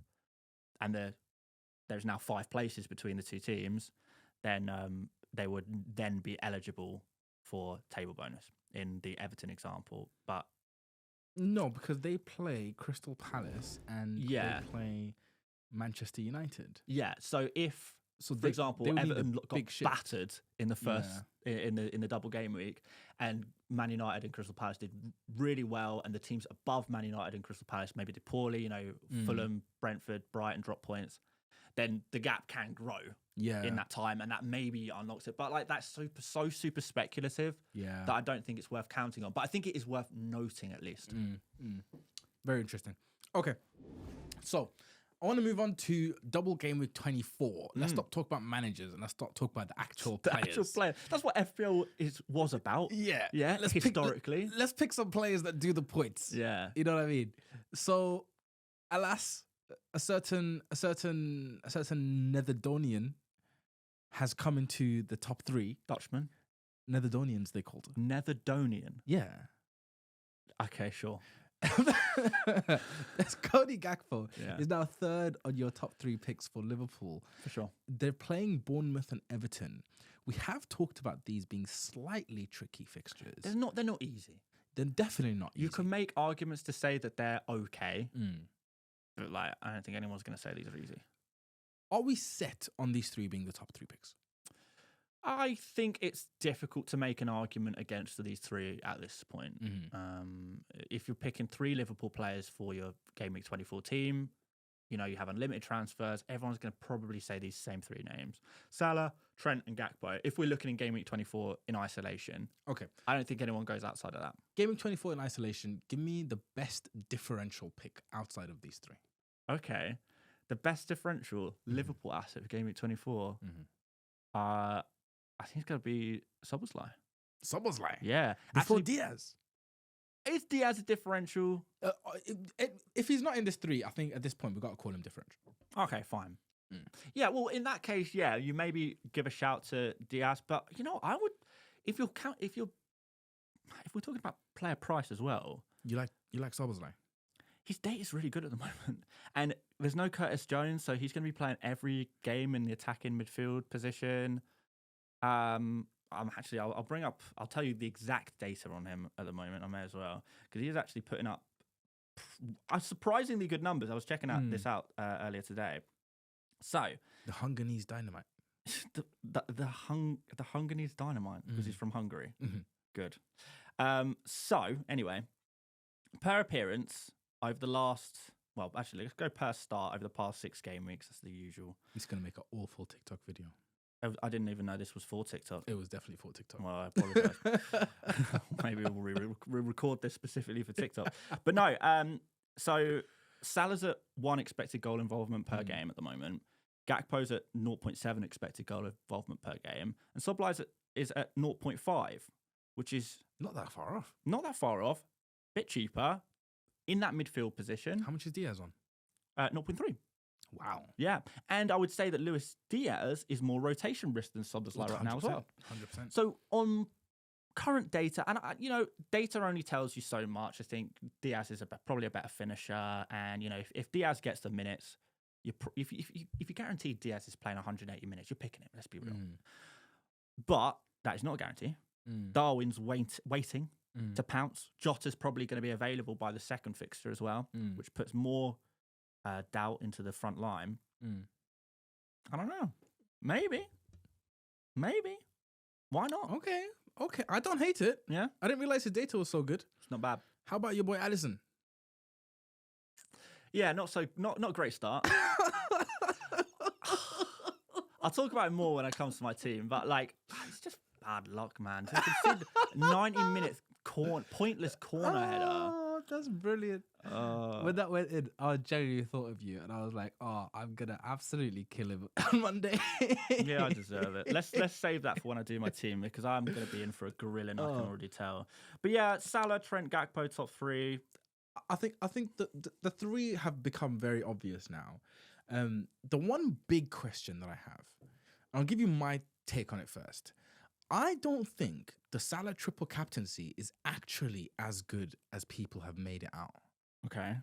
and there's now 5 places between the 2 teams, then they would then be eligible for table bonus in the Everton example. But no, because they play Crystal Palace and they play Manchester United. Yeah, so if, for example, Everton got battered in the first in the double game week, and Man United and Crystal Palace did really well, and the teams above Man United and Crystal Palace maybe did poorly, Fulham, Brentford, Brighton drop points, then the gap can grow in that time, and that maybe unlocks it. But like, that's so super speculative that I don't think it's worth counting on. But I think it is worth noting at least. Very interesting. Okay, so I want to move on to double game week 24. Let's stop talking about managers and let's start talking about the actual players. Actual player. That's what FPL was about. Yeah. Historically, let's pick some players that do the points. Yeah, you know what I mean. So, alas, a certain Netherlandian has come into the top 3. Dutchman, Netherlandians they called them. Netherlandian. Yeah. Okay, sure. That's Cody Gakpo is now 3rd on your top 3 picks for Liverpool. For sure. They're playing Bournemouth and Everton. We have talked about these being slightly tricky fixtures. They're not easy. They're definitely not easy. You can make arguments to say that they're okay, but like, I don't think anyone's going to say these are easy. Are we set on these 3 being the top 3 picks? I think it's difficult to make an argument against these 3 at this point. If you're picking 3 Liverpool players for your Game Week 24 team, you have unlimited transfers. Everyone's going to probably say these same 3 names: Salah, Trent, and Gakpo. If we're looking in Game Week 24 in isolation, okay, I don't think anyone goes outside of that. Game Week 24 in isolation. Give me the best differential pick outside of these 3. Okay, the best differential Liverpool asset for Game Week 24. I think it's going to be Szoboszlai. Szoboszlai? Yeah. Before Diaz? Is Diaz a differential? If he's not in this 3, I think at this point we've got to call him differential. Okay, fine. Yeah, well, in that case, you maybe give a shout to Diaz. But, I would, if we're talking about player price as well. You like Szoboszlai? His data is really good at the moment. And there's no Curtis Jones, so he's going to be playing every game in the attacking midfield position. I'll tell you the exact data on him at the moment. I may as well, because he is actually putting up surprisingly good numbers. I was checking this out earlier today. So the Hunganese dynamite, the Hunganese dynamite, because he's from Hungary. Good. So anyway, per appearance over the last, let's go per start over the past 6 game weeks. That's the usual. He's gonna make an awful TikTok video. I didn't even know this was for TikTok. It was definitely for TikTok. Well, I apologize. Maybe we'll record this specifically for TikTok. But no, so Salah's at 1 expected goal involvement per game at the moment. Gakpo's at 0.7 expected goal involvement per game. And Szoboszlai is at 0.5, which is not that far off. Not that far off. Bit cheaper. In that midfield position. How much is Diaz on? 0.3. Wow. Yeah. And I would say that Luis Diaz is more rotation risk than Szoboszlai right now as well. 100%. So on current data, and data only tells you so much. I think Diaz is probably a better finisher. And, if Diaz gets the minutes, if you guarantee Diaz is playing 180 minutes, you're picking him. Let's be real. But that is not a guarantee. Darwin's waiting. to pounce. Jota's probably going to be available by the second fixture as well, which puts more doubt into the front line. I don't know. Maybe. Why not? Okay. I don't hate it. Yeah? I didn't realize his data was so good. It's not bad. How about your boy Allison? Yeah, not a great start. I'll talk about it more when it comes to my team, but like, it's just bad luck, man. To concede 90 minutes pointless corner header. Oh, that's brilliant. When that went in, I genuinely thought of you, and I was like, "Oh, I'm gonna absolutely kill him on Monday." Yeah, I deserve it. Let's save that for when I do my team, because I'm gonna be in for a grilling. I can already tell. But yeah, Salah, Trent, Gakpo, top three. I think the three have become very obvious now. The one big question that I have, I'll give you my take on it first. I don't think the Salah triple captaincy is actually as good as people have made it out. Okay.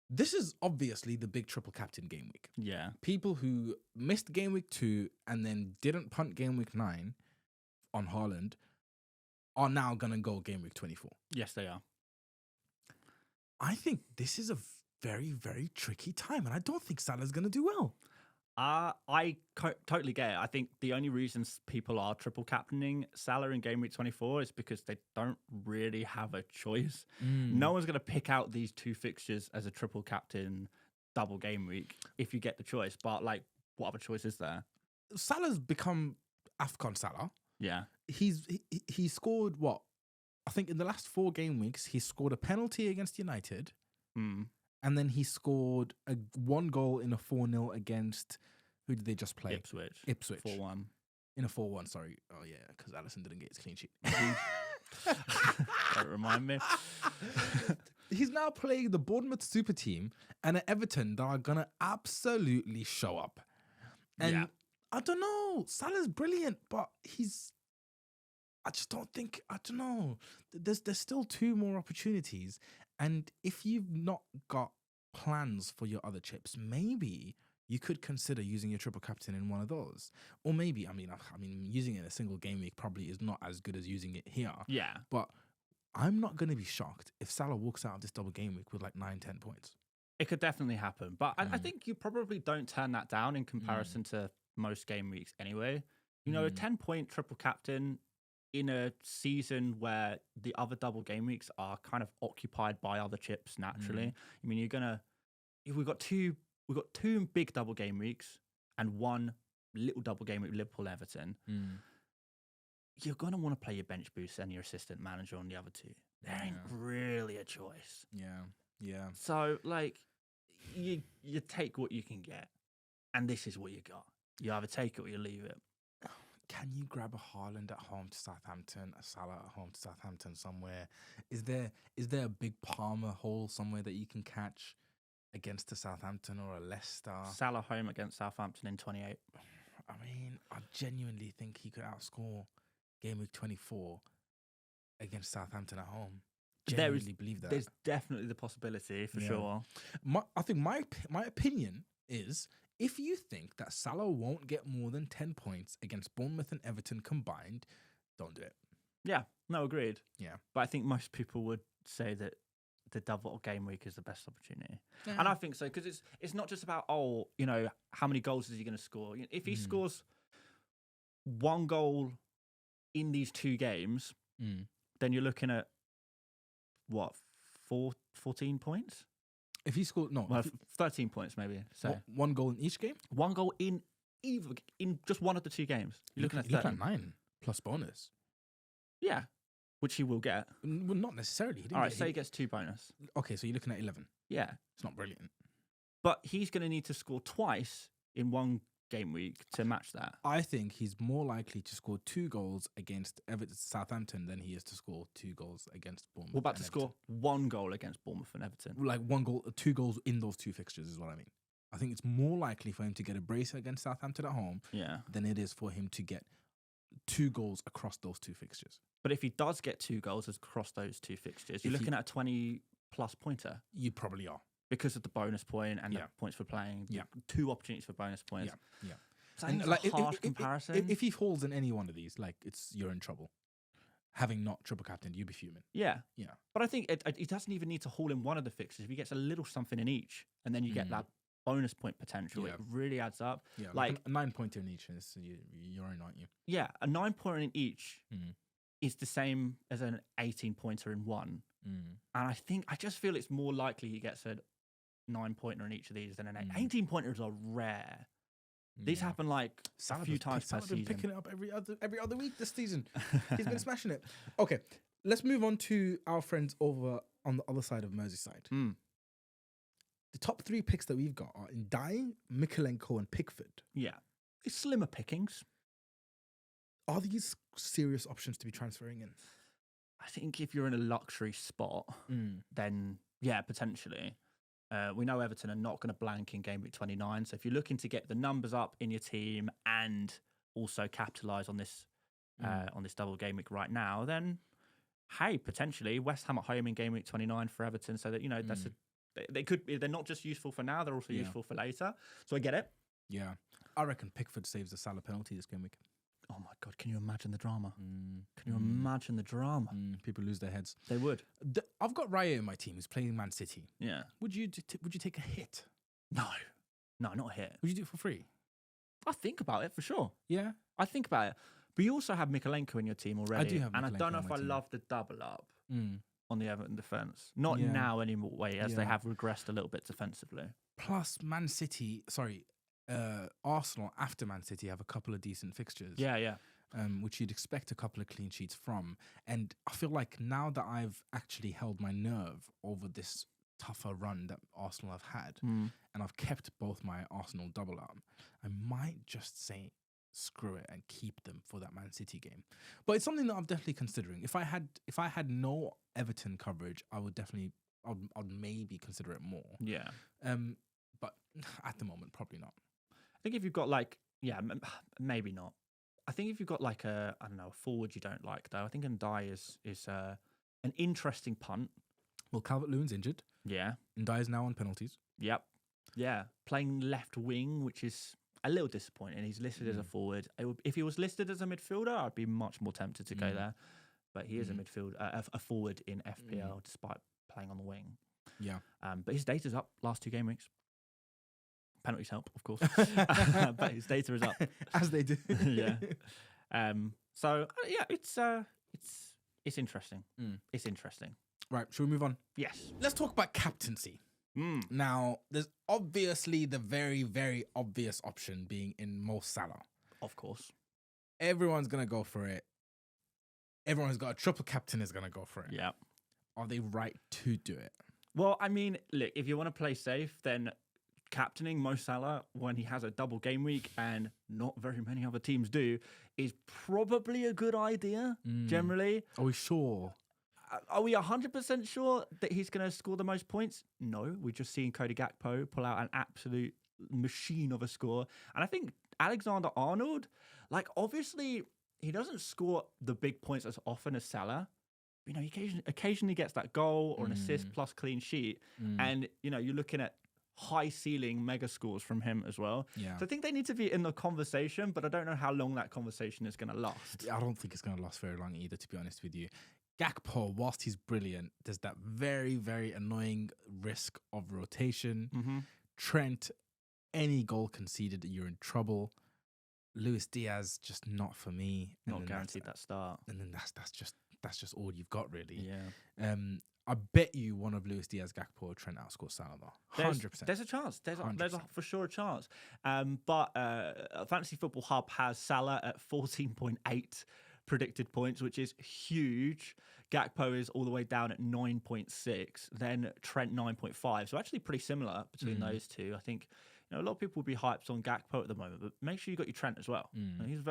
This is obviously the big triple captain game week. Yeah. People who missed game week 2 and then didn't punt game week 9 on Haaland are now going to go game week 24. Yes, they are. I think this is a very, very tricky time, and I don't think Salah's going to do well. I totally get it. I think the only reasons people are triple captaining Salah in game week 24 is because they don't really have a choice. No one's going to pick out these two fixtures as a triple captain double game week if you get the choice. But like, what other choice is there? Salah's become AFCON Salah. Yeah. He scored what? I think in the last 4 game weeks, he scored a penalty against United. And then he scored 1 goal in a 4-0 against, who did they just play? Ipswich. 4-1. In a 4-1, sorry. Oh, yeah, because Allison didn't get his clean sheet. Don't remind me. He's now playing the Bournemouth super team and an Everton that are going to absolutely show up. And I don't know. Salah's brilliant, but I don't know. There's still 2 more opportunities. And if you've not got plans for your other chips, maybe you could consider using your triple captain in one of those. Or maybe, I mean, using it in a single game week probably is not as good as using it here. Yeah. But I'm not going to be shocked if Salah walks out of this double game week with like 9-10 points. It could definitely happen. But I think you probably don't turn that down in comparison to most game weeks anyway. You know, a 10-point triple captain in a season where the other double game weeks are kind of occupied by other chips naturally. I mean, we've got two big double game weeks and 1 little double game week, Liverpool, Everton. You're going to want to play your bench boost and your assistant manager on the other 2. There ain't really a choice. Yeah. So, like, you take what you can get, and this is what you got. You either take it or you leave it. Can you grab a Haaland at home to Southampton, a Salah at home to Southampton somewhere? Is there a big Palmer hole somewhere that you can catch against a Southampton or a Leicester? Salah home against Southampton in 28. I mean, I genuinely think he could outscore game week 24 against Southampton at home. Genuinely believe that. There's definitely the possibility for sure. I think my opinion is, if you think that Salah won't get more than 10 points against Bournemouth and Everton combined, don't do it. Yeah, no, agreed. Yeah. But I think most people would say that the double game week is the best opportunity. Yeah. And I think so, because it's not just about, how many goals is he going to score? If he scores 1 goal in these 2 games, then you're looking at, 14 points? If he scored, 13 points maybe. So 1 goal in each game? 1 goal in just one of the 2 games. You're looking at 9 plus bonus. Yeah, which he will get. Well, not necessarily. All right, say he gets 2 bonus. Okay, so you're looking at 11. Yeah. It's not brilliant. But he's going to need to score twice in 1 game week to match that. I think he's more likely to score 2 goals against Southampton than he is to score 2 goals against Bournemouth. What about to score 1 goal against Bournemouth and Everton? Like 1 goal, 2 goals in those 2 fixtures is what I mean. I think it's more likely for him to get a brace against Southampton at home than it is for him to get 2 goals across those 2 fixtures. But if he does get 2 goals across those 2 fixtures, you're looking at a 20-plus pointer. You probably are. Because of the bonus point and the points for playing. 2 opportunities for bonus points. Yeah. So I think it's a harsh comparison. If he falls in any one of these, like, you're in trouble. having not triple captained, you'd be fuming. Yeah. Yeah. But I think it doesn't even need to haul in one of the fixtures. If he gets a little something in each, and then you get that bonus point potential, Yeah. it really adds up. Yeah, Like a 9-pointer in each is you're in, aren't you? yeah, a 9-pointer in each is the same as an 18-pointer in one. And I just feel it's more likely he gets a 9-pointer in each of these than an 18-pointers are rare. These happen like a few times per season. Picking it up every other week this season. He's been smashing it. Okay, let's move on to our friends over on the other side of Merseyside. The top 3 picks that we've got are Ndiaye, Mikalenko, and Pickford. Yeah, it's slimmer pickings. Are these serious options to be transferring in? I think if you're in a luxury spot, then yeah, potentially. We know Everton are not going to blank in Gameweek 29. So if you're looking to get the numbers up in your team and also capitalise on this double game week right now, then hey, potentially West Ham at home in Gameweek 29 for Everton. So that they're not just useful for now; they're also useful for later. So I get it. Yeah, I reckon Pickford saves the Salah penalty this game week. Oh my God, can you imagine the drama? Can you imagine the drama? People lose their heads. They would. I've got Raya in my team who's playing Man City. Yeah. Would you take a hit? No, not a hit. Would you do it for free? I think about it for sure. Yeah? I think about it. But you also have Mikalenko in your team already. I do have and I Mikalenko don't know on if my I team. love the double up on the Everton defence. Not Yeah. now anymore, as they Yeah. have regressed a little bit defensively. Plus, Arsenal after Man City have a couple of decent fixtures. Yeah. Which you'd expect a couple of clean sheets from. And I feel like now that I've actually held my nerve over this tougher run that Arsenal have had, and I've kept both my Arsenal double up, I might just say screw it and keep them for that Man City game. But it's something that I'm definitely considering. If I had no Everton coverage, I'd maybe consider it more. Yeah. But at the moment, probably not. I think if you've got maybe not. I think if you've got a forward you don't like though, I think Ndiaye is an interesting punt. Well, Calvert-Lewin's injured. Yeah. Ndiaye's now on penalties. Yep. Yeah. Playing left wing, which is a little disappointing. He's listed as a forward. If he was listed as a midfielder, I'd be much more tempted to go there. But he is a midfield, a forward in FPL, despite playing on the wing. Yeah. But his data's up last 2 game weeks. Penalties help, of course, but his data is up as they do. Yeah. So yeah, it's interesting. It's interesting. Right. Should we move on? Yes. Let's talk about captaincy. Now, there's obviously the very, very obvious option being in Mo Salah. Of course. Everyone's gonna go for it. Everyone who's got a triple captain is gonna go for it. Yeah. Are they right to do it? Well, I mean, look, if you want to play safe, then captaining Mo Salah when he has a double game week, and not very many other teams do, is probably a good idea, generally. Are we sure? Are we 100% sure that he's going to score the most points? No, we've just seen Cody Gakpo pull out an absolute machine of a score. And I think Alexander-Arnold, obviously, he doesn't score the big points as often as Salah. You know, he occasionally gets that goal or an assist plus clean sheet. And, you're looking at high ceiling mega scores from him as well. Yeah. So I think they need to be in the conversation, but I don't know how long that conversation is going to last. I don't think it's going to last very long either, to be honest with you. Gakpo, whilst he's brilliant, there's that very, very annoying risk of rotation. Trent, any goal conceded, you're in trouble. Luis Diaz, just not for me. Not guaranteed that start. And then that's just all you've got, really. Yeah. I bet you one of Luis Diaz, Gakpo, or Trent outscores Salah, though. 100%. There's a chance. There's for sure a chance. But Fantasy Football Hub has Salah at 14.8 predicted points, which is huge. Gakpo is all the way down at 9.6. Then Trent 9.5. So actually pretty similar between those two. I think a lot of people will be hyped on Gakpo at the moment, but make sure you got your Trent as well.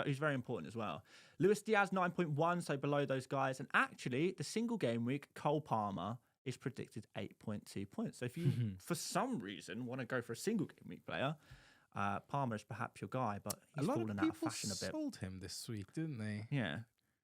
He's very important as well. Luis Diaz 9.1, so below those guys. And actually, the single game week, Cole Palmer is predicted 8.2 points. So if you, for some reason, want to go for a single game week player, Palmer is perhaps your guy, but he's fallen out of fashion a bit. A lot of people sold him this week, didn't they?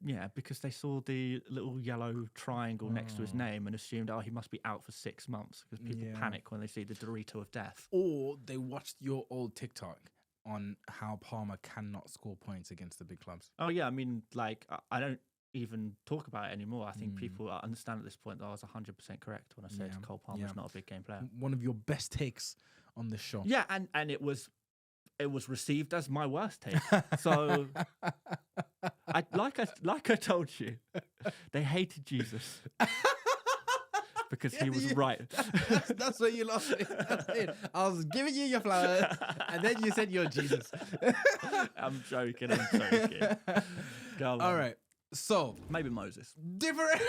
Yeah, because they saw the little yellow triangle next to his name and assumed, he must be out for 6 months, because people panic when they see the Dorito of death. Or they watched your old TikTok on how Palmer cannot score points against the big clubs. Oh yeah, I mean, even talk about it anymore. I think people understand at this point that I was 100% correct when I said Cole Palmer's not a big game player. One of your best takes on this show. Yeah, and it was received as my worst take. So like I told you, they hated Jesus. Because he was right. That's where you lost it. That's it. I was giving you your flowers, and then you said you're Jesus. I'm joking. Go on. All right. So maybe Moses. Different.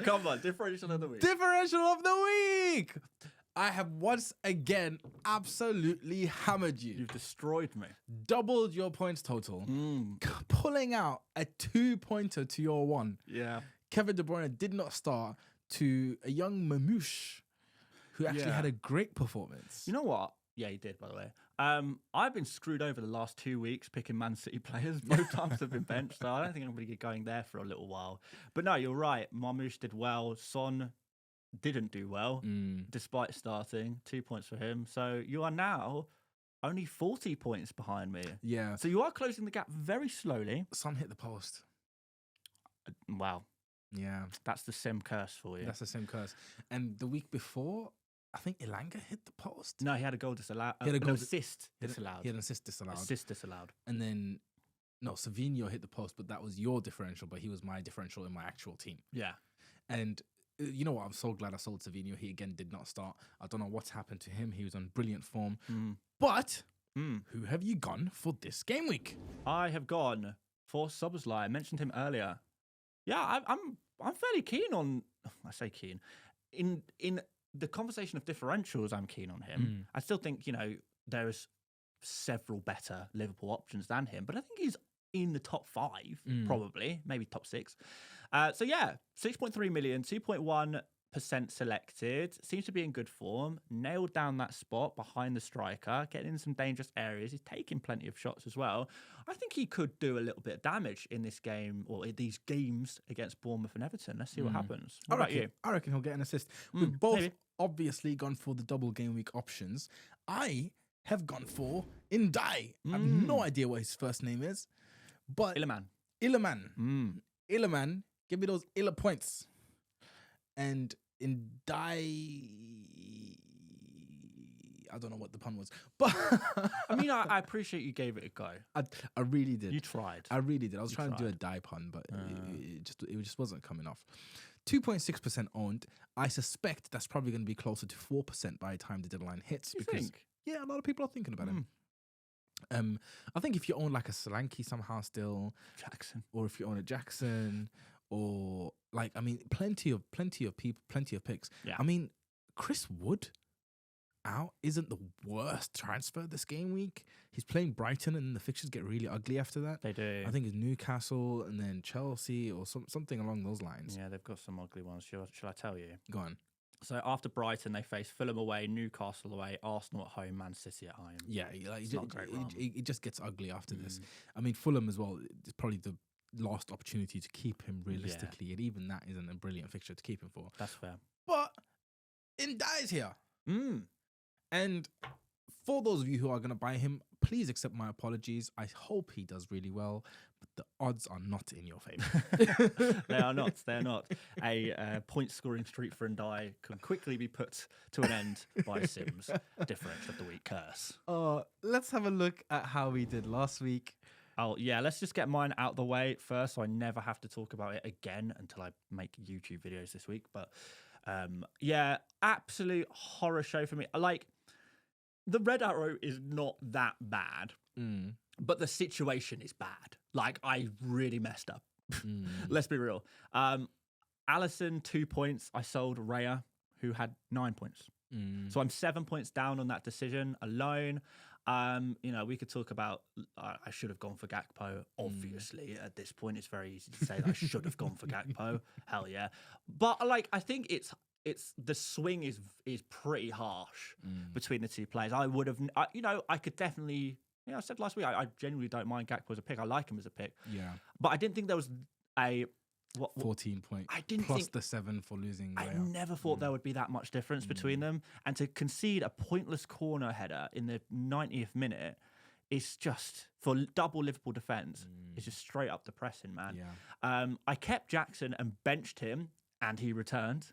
Come on, differential of the week. Differential of the week. I have once again absolutely hammered you. You've destroyed me. Doubled your points total. Pulling out a 2-pointer to your 1. Yeah. Kevin De Bruyne did not start to a young Mamouche who actually had a great performance. You know what? Yeah, he did, by the way. I've been screwed over the last 2 weeks picking Man City players. Both times have been benched, so I don't think I'm going to get going there for a little while. But no, you're right. Mamouche did well. Son didn't do well, despite starting. 2 points for him. So you are now only 40 points behind me. Yeah. So you are closing the gap very slowly. Son hit the post. Wow. Yeah. That's the Sim curse for you. That's the same curse. And the week before, I think Elanga hit the post. No, he had a goal disallowed. He had a goal assist disallowed. He had an assist disallowed. Assist disallowed. And then, no, Savinho hit the post, but that was your differential, but he was my differential in my actual team. Yeah. And you know what? I'm so glad I sold Savinho. He again did not start. I don't know what's happened to him. He was on brilliant form. But who have you gone for this game week? I have gone for Szoboszlai. I mentioned him earlier. Yeah, I'm fairly keen on. I say keen. In the conversation of differentials, I'm keen on him. I still think there's several better Liverpool options than him, but I think he's in the top 5, probably, maybe top 6. So yeah, 6.3 million, 2.1% selected. Seems to be in good form. Nailed down that spot behind the striker, getting in some dangerous areas. He's taking plenty of shots as well. I think he could do a little bit of damage in this game, or in these games against Bournemouth and Everton. Let's see what happens. What about you? I reckon he'll get an assist. We've both obviously gone for the double game week options. I have gone for Indai. I have no idea what his first name is, but Iliman. Iliman, give me those Illa points. And Indai, I don't know what the pun was, but I mean, I appreciate you gave it a go. I really did. You tried. I really did. I was trying to do a die pun, but it just wasn't coming off. 2.6% owned. I suspect that's probably going to be closer to 4% by the time the deadline hits. You think? Yeah, a lot of people are thinking about him. I think if you own like a Solanke somehow still, Jackson, or if you own a Jackson, or like, I mean, plenty of people, plenty of picks. Yeah. I mean, Chris Wood out isn't the worst transfer this game week. He's playing Brighton, and the fixtures get really ugly after that. They do. I think it's Newcastle and then Chelsea or something along those lines. Yeah, they've got some ugly ones. Shall I tell you? Go on. So after Brighton, they face Fulham away, Newcastle away, Arsenal at home, Man City at home. Yeah, like, it's not a great run. It just gets ugly after this. I mean, Fulham as well is probably the last opportunity to keep him realistically, and even that isn't a brilliant fixture to keep him for. That's fair. But Indai's here. And for those of you who are going to buy him, please accept my apologies. I hope he does really well, but the odds are not in your favor. They are not. They're not. A point-scoring streak for Ndai can quickly be put to an end by Sim's differential of the week curse. Let's have a look at how we did last week. Oh, yeah, let's just get mine out the way first so I never have to talk about it again until I make YouTube videos this week. But yeah, absolute horror show for me. Like, the red arrow is not that bad, but the situation is bad. Like, I really messed up. Let's be real. Allison, 2 points. I sold Raya, who had 9 points. So I'm 7 points down on that decision alone. We could talk about I should have gone for Gakpo. Obviously, at this point, it's very easy to say that I should have gone for Gakpo. Hell yeah. But like, I think it's the swing is pretty harsh between the two players. I would have, I could definitely, I said last week, I genuinely don't mind Gakpo as a pick. I like him as a pick. Yeah. But I didn't think there was a 14 point. I didn't plus think the 7 for losing. I never thought there would be that much difference between them, and to concede a pointless corner header in the 90th minute is just for double Liverpool defence. It's just straight up depressing, man. Yeah. I kept Jackson and benched him, and he returned.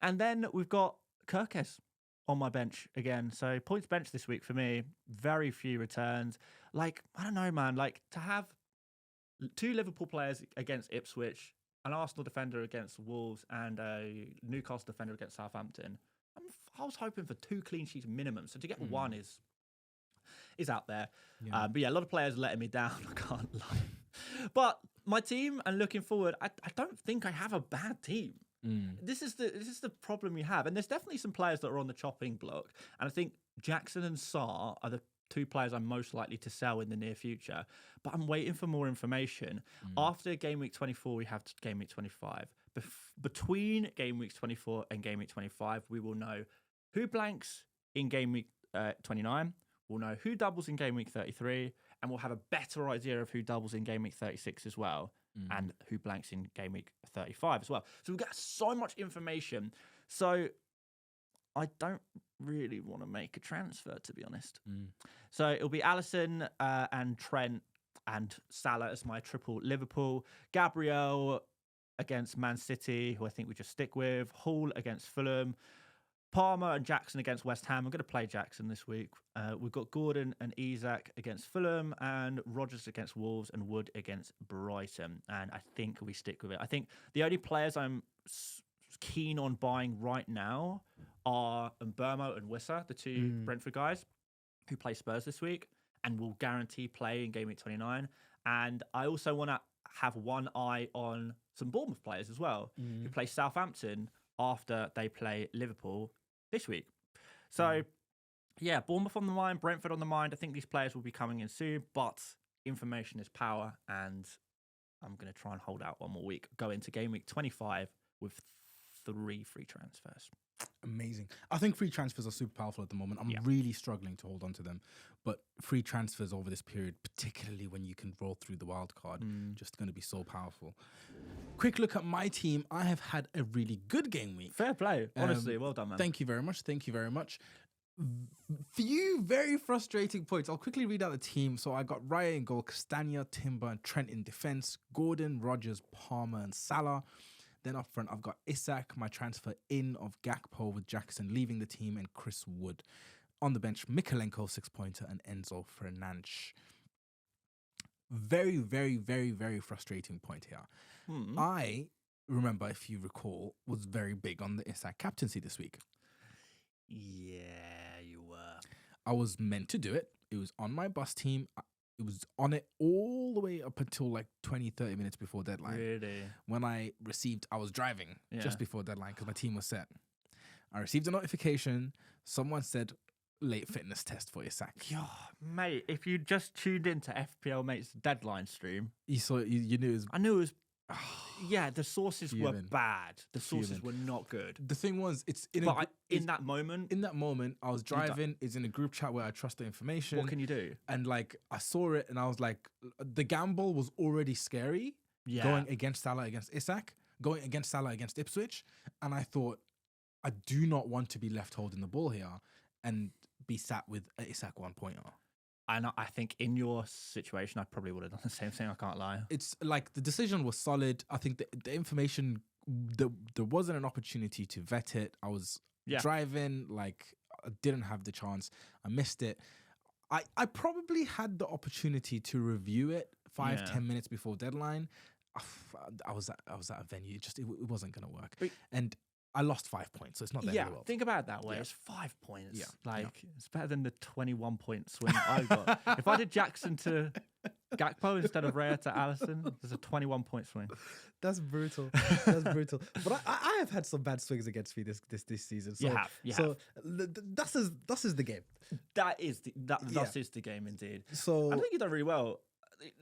And then we've got Kirkes on my bench again. So points bench this week for me. Very few returns. Like, I don't know, man. Like, to have 2 Liverpool players against Ipswich, an Arsenal defender against Wolves, and a Newcastle defender against Southampton. I was hoping for 2 clean sheets minimum. So to get one is out there. Yeah. But yeah, a lot of players letting me down. I can't lie. But my team, and looking forward, I don't think I have a bad team. This is the problem you have, and there's definitely some players that are on the chopping block, and I think Jackson and Sarr are the 2 players I'm most likely to sell in the near future. But I'm waiting for more information. After Game Week 24, we have Game Week 25. Between Game Week 24 and Game Week 25, we will know who blanks in Game Week 29. We'll know who doubles in Game Week 33, and we'll have a better idea of who doubles in Game Week 36 as well. And who blanks in Game Week 35 as well. So we've got so much information. So I don't really want to make a transfer, to be honest. So it'll be Alisson and Trent and Salah as my triple Liverpool. Gabriel against Man City, who I think we just stick with. Hall against Fulham. Palmer and Jackson against West Ham. I'm going to play Jackson this week. We've got Gordon and Isak against Fulham, and Rodgers against Wolves, and Wood against Brighton. And I think we stick with it. I think the only players I'm keen on buying right now are Mbeumo and Wissa, the 2 Brentford guys who play Spurs this week and will guarantee play in Game Week 29. And I also want to have one eye on some Bournemouth players as well, who play Southampton after they play Liverpool this week. So, yeah, Bournemouth on the mind, Brentford on the mind. I think these players will be coming in soon, but information is power, and I'm going to try and hold out one more week. Go into Game Week 25 with 3 free transfers. Amazing. I think free transfers are super powerful at the moment. I'm really struggling to hold on to them. But free transfers over this period, particularly when you can roll through the wild card, just going to be so powerful. Quick look at my team. I have had a really good game week. Fair play. Honestly, well done, man. Thank you very much. Thank you very much. Few very frustrating points. I'll quickly read out the team. So I got Raya in goal, Castagna, Timber, and Trent in defense, Gordon, Rodgers, Palmer, and Salah. Then up front, I've got Isak, my transfer in of Gakpo, with Jackson leaving the team, and Chris Wood. On the bench, Mikalenko, 6-pointer, and Enzo Fernandes. Very, very, very, very frustrating point here. I remember, if you recall, was very big on the Isak captaincy this week. Yeah, you were. I was meant to do it. It was on my bus team. It was on it all the way up until like 20, 30 minutes before deadline. Really? When I was driving just before deadline because my team was set. I received a notification. Someone said, late fitness test for Isak. Yeah, mate, if you just tuned into FPL Mate's deadline stream. You saw it, you knew it was... I knew it was... yeah, the sources were bad. The sources Fuming. were not good. The thing was, it's in But in that moment... In that moment, I was driving. It's in a group chat where I trust the information. What can you do? And like, I saw it and I was like, the gamble was already scary. Yeah. Going against Salah against Isak. Going against Salah against Ipswich. And I thought, I do not want to be left holding the ball here and be sat with an Isak 1-pointer. And I think in your situation, I probably would have done the same thing. I can't lie. It's like the decision was solid. I think the information, there wasn't an opportunity to vet it. I was driving, like I didn't have the chance. I missed it. I probably had the opportunity to review it 5-10 minutes before deadline. I was at a venue. It wasn't going to work. And I lost 5 points, so it's not the end of the world. Think about it that way. It's 5 points. Yeah. It's better than the 21-point swing I got. If I did Jackson to Gakpo instead of Raya to Alisson, there's a 21-point swing. That's brutal. That's brutal. But I have had some bad swings against me this season. So, you have. That is the game. That is the game indeed. So I think you've done really well.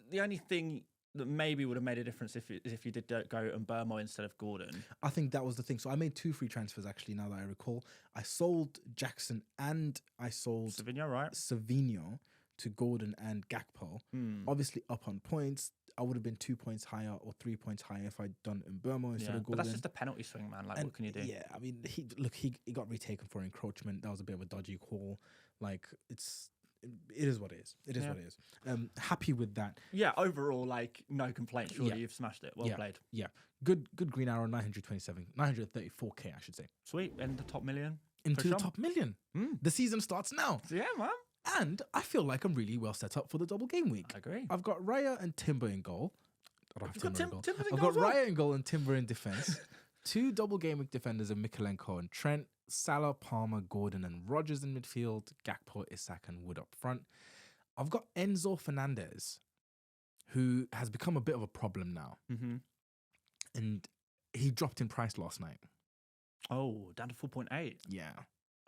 The only thing that maybe would have made a difference if you did go Mbeumo instead of Gordon. I think that was the thing. So I made 2 free transfers actually. Now that I recall, I sold Jackson and I sold Savinho to Gordon and Gakpo. Obviously up on points. I would have been 2 points higher or 3 points higher if I'd done Mbeumo instead of Gordon. But that's just a penalty swing, man. Like, what can you do? Yeah, I mean, he got retaken for encroachment. That was a bit of a dodgy call. Like, it is what it is. It is what it is. Happy with that. Yeah, overall, like, no complaints. Surely you've smashed it. Well played. Yeah. Good green arrow, 934K, I should say. Sweet. And the top million. Into the top million. The season starts now. Yeah, man. And I feel like I'm really well set up for the double game week. I agree. I've got Raya and Timber in goal. I don't have Timber in goal. Timber's in I've goal got as well. Raya in goal and Timber in defense. 2 double game week defenders in Mikolenko and Trent. Salah, Palmer, Gordon and Rodgers in midfield. Gakpo, Isak and Wood up front. I've got Enzo Fernandez, who has become a bit of a problem now. Mm-hmm. And he dropped in price last night. Oh, down to 4.8. Yeah.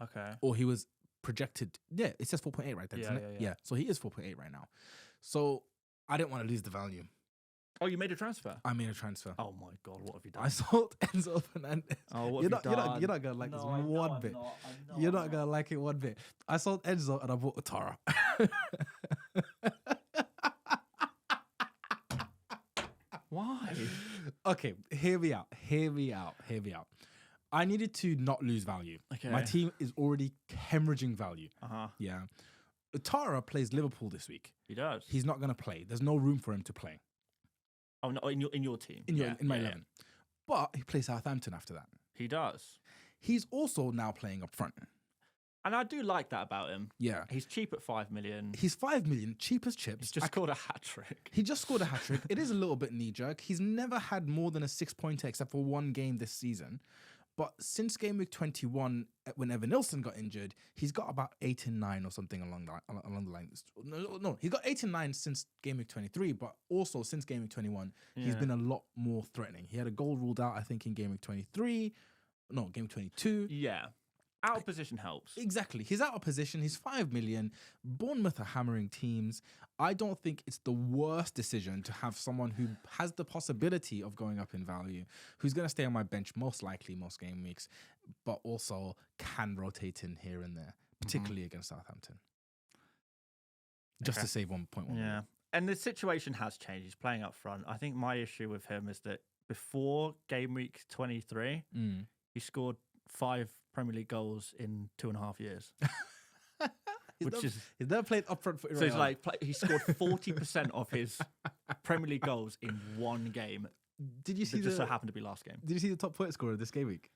Okay. Or he was projected. Yeah, it says 4.8 right there, doesn't it? Yeah. So he is 4.8 right now. So I didn't want to lose the value. Oh, you made a transfer? I made a transfer. Oh my God, what have you done? I sold Enzo Fernandez. Oh, what you're have not, you done? You're not going to like this one bit. You're not going to like it one bit. I sold Enzo and I bought Otara. Why? Okay, hear me out. I needed to not lose value. Okay. My team is already hemorrhaging value. Uh-huh. Yeah. Otara plays Liverpool this week. He does. He's not going to play. There's no room for him to play. Oh, no, in your team. In my 11. But he plays Southampton after that. He does. He's also now playing up front. And I do like that about him. Yeah. He's cheap at 5 million. He's 5 million, cheap as chips. He's just scored a hat-trick. He just scored a hat-trick. It is a little bit knee-jerk. He's never had more than a 6-pointer except for one game this season. But since game week 21, when Evan Nilsson got injured, he's got about 8 and 9 or something along the lines. No, he's got 8 and 9 since game week 23, but also since game week 21, he's been a lot more threatening. He had a goal ruled out, I think, in game week 23. No, game 22. Yeah. Out of position helps. Exactly. He's out of position. He's 5 million. Bournemouth are hammering teams. I don't think it's the worst decision to have someone who has the possibility of going up in value, who's going to stay on my bench most likely most game weeks, but also can rotate in here and there, particularly against Southampton. Just to save 1.1. Yeah. And the situation has changed. He's playing up front. I think my issue with him is that before game week 23, he scored 5 Premier League goals in 2.5 years. He's never played up front for Iran. So he's like, he scored 40% of his Premier League goals in one game. Did you see just so happened to be last game? Did you see the top point scorer this game week?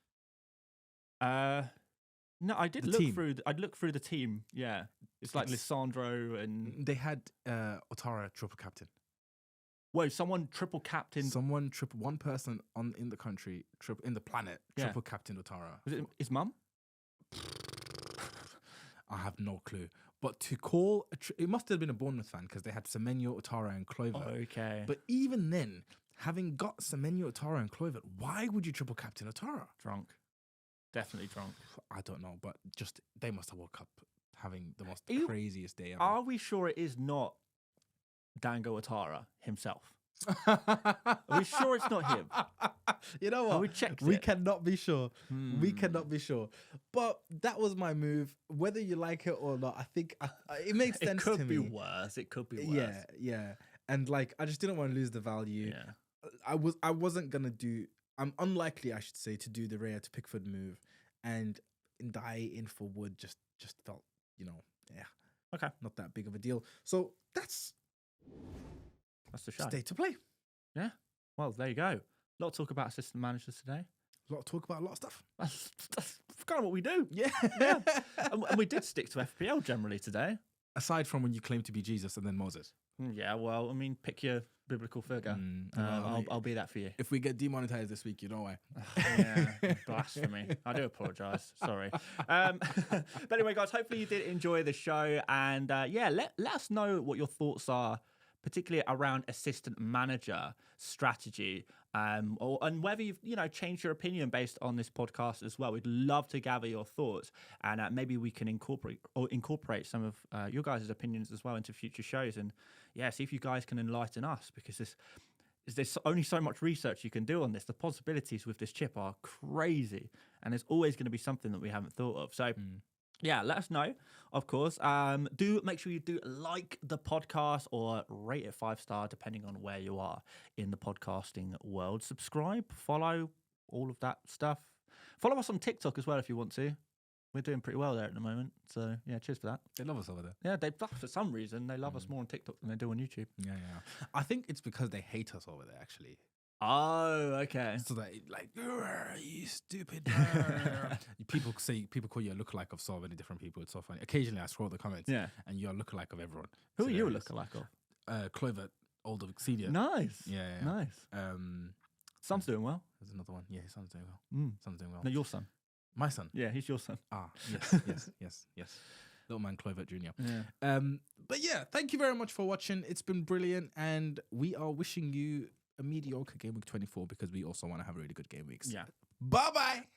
No, I did look through. I'd look through the team. Yeah, it's like Lissandro and they had Otara triple captain. Wait, someone triple captain. One person in the country, in the planet, triple captain Otara. Was it his mum? I have no clue. But to call it must have been a Bournemouth fan because they had Semenyo, Otara, and Kluivert. Okay. But even then, having got Semenyo, Otara, and Kluivert, why would you triple captain Otara? Drunk. Definitely drunk. I don't know, but just they must have woke up having the most craziest day ever. Are we sure it is not Dango Otara himself? Are we sure it's not him? You know what? We checked We it. cannot be sure. We cannot be sure. But that was my move. Whether you like it or not, I think it makes sense to me. It could be worse. It could be worse. Yeah. And like, I just didn't want to lose the value. Yeah. I wasn't gonna do. I'm unlikely, I should say, to do the Raya to Pickford move, and Ndiaye in for Wood just felt, Okay, not that big of a deal. So that's the show. State to play. Yeah. Well, there you go. A lot of talk about assistant managers today. A lot of talk about a lot of stuff. That's kind of what we do. Yeah. And we did stick to FPL generally today. Aside from when you claim to be Jesus and then Moses. Yeah, well, I mean, pick your biblical figure. I'll be that for you. If we get demonetized this week, you know why. Yeah, blasphemy. I do apologise. Sorry. But anyway, guys, hopefully you did enjoy the show. And let us know what your thoughts are, particularly around assistant manager strategy, and whether you've changed your opinion based on this podcast as well. We'd love to gather your thoughts, and maybe we can incorporate some of your guys' opinions as well into future shows. And see if you guys can enlighten us, because there's only so much research you can do on this. The possibilities with this chip are crazy, and there's always going to be something that we haven't thought of. So. Yeah, let us know, of course. Do make sure you do like the podcast or rate it 5-star, depending on where you are in the podcasting world. Subscribe, follow, all of that stuff. Follow us on TikTok as well if you want to. we're doing pretty well there at the moment. So yeah, cheers for that. They love us over there. Yeah, for some reason they love us more on TikTok than they do on YouTube. Yeah. I think it's because they hate us over there, actually. Oh, okay. So they like, you stupid. People call you a lookalike of so many different people. It's so funny. Occasionally I scroll the comments, and you're a lookalike of everyone. Who are you a lookalike of? Clover, older senior. Nice. Yeah. Nice. Son's doing well. There's another one. Yeah, his son's doing well. Son's doing well. No, your son. My son. Yeah, he's your son. Yes. Little man Clover Jr. Yeah. But yeah, thank you very much for watching. It's been brilliant, and we are wishing you a mediocre game week 24 because we also want to have really good game weeks. Yeah. Bye-bye.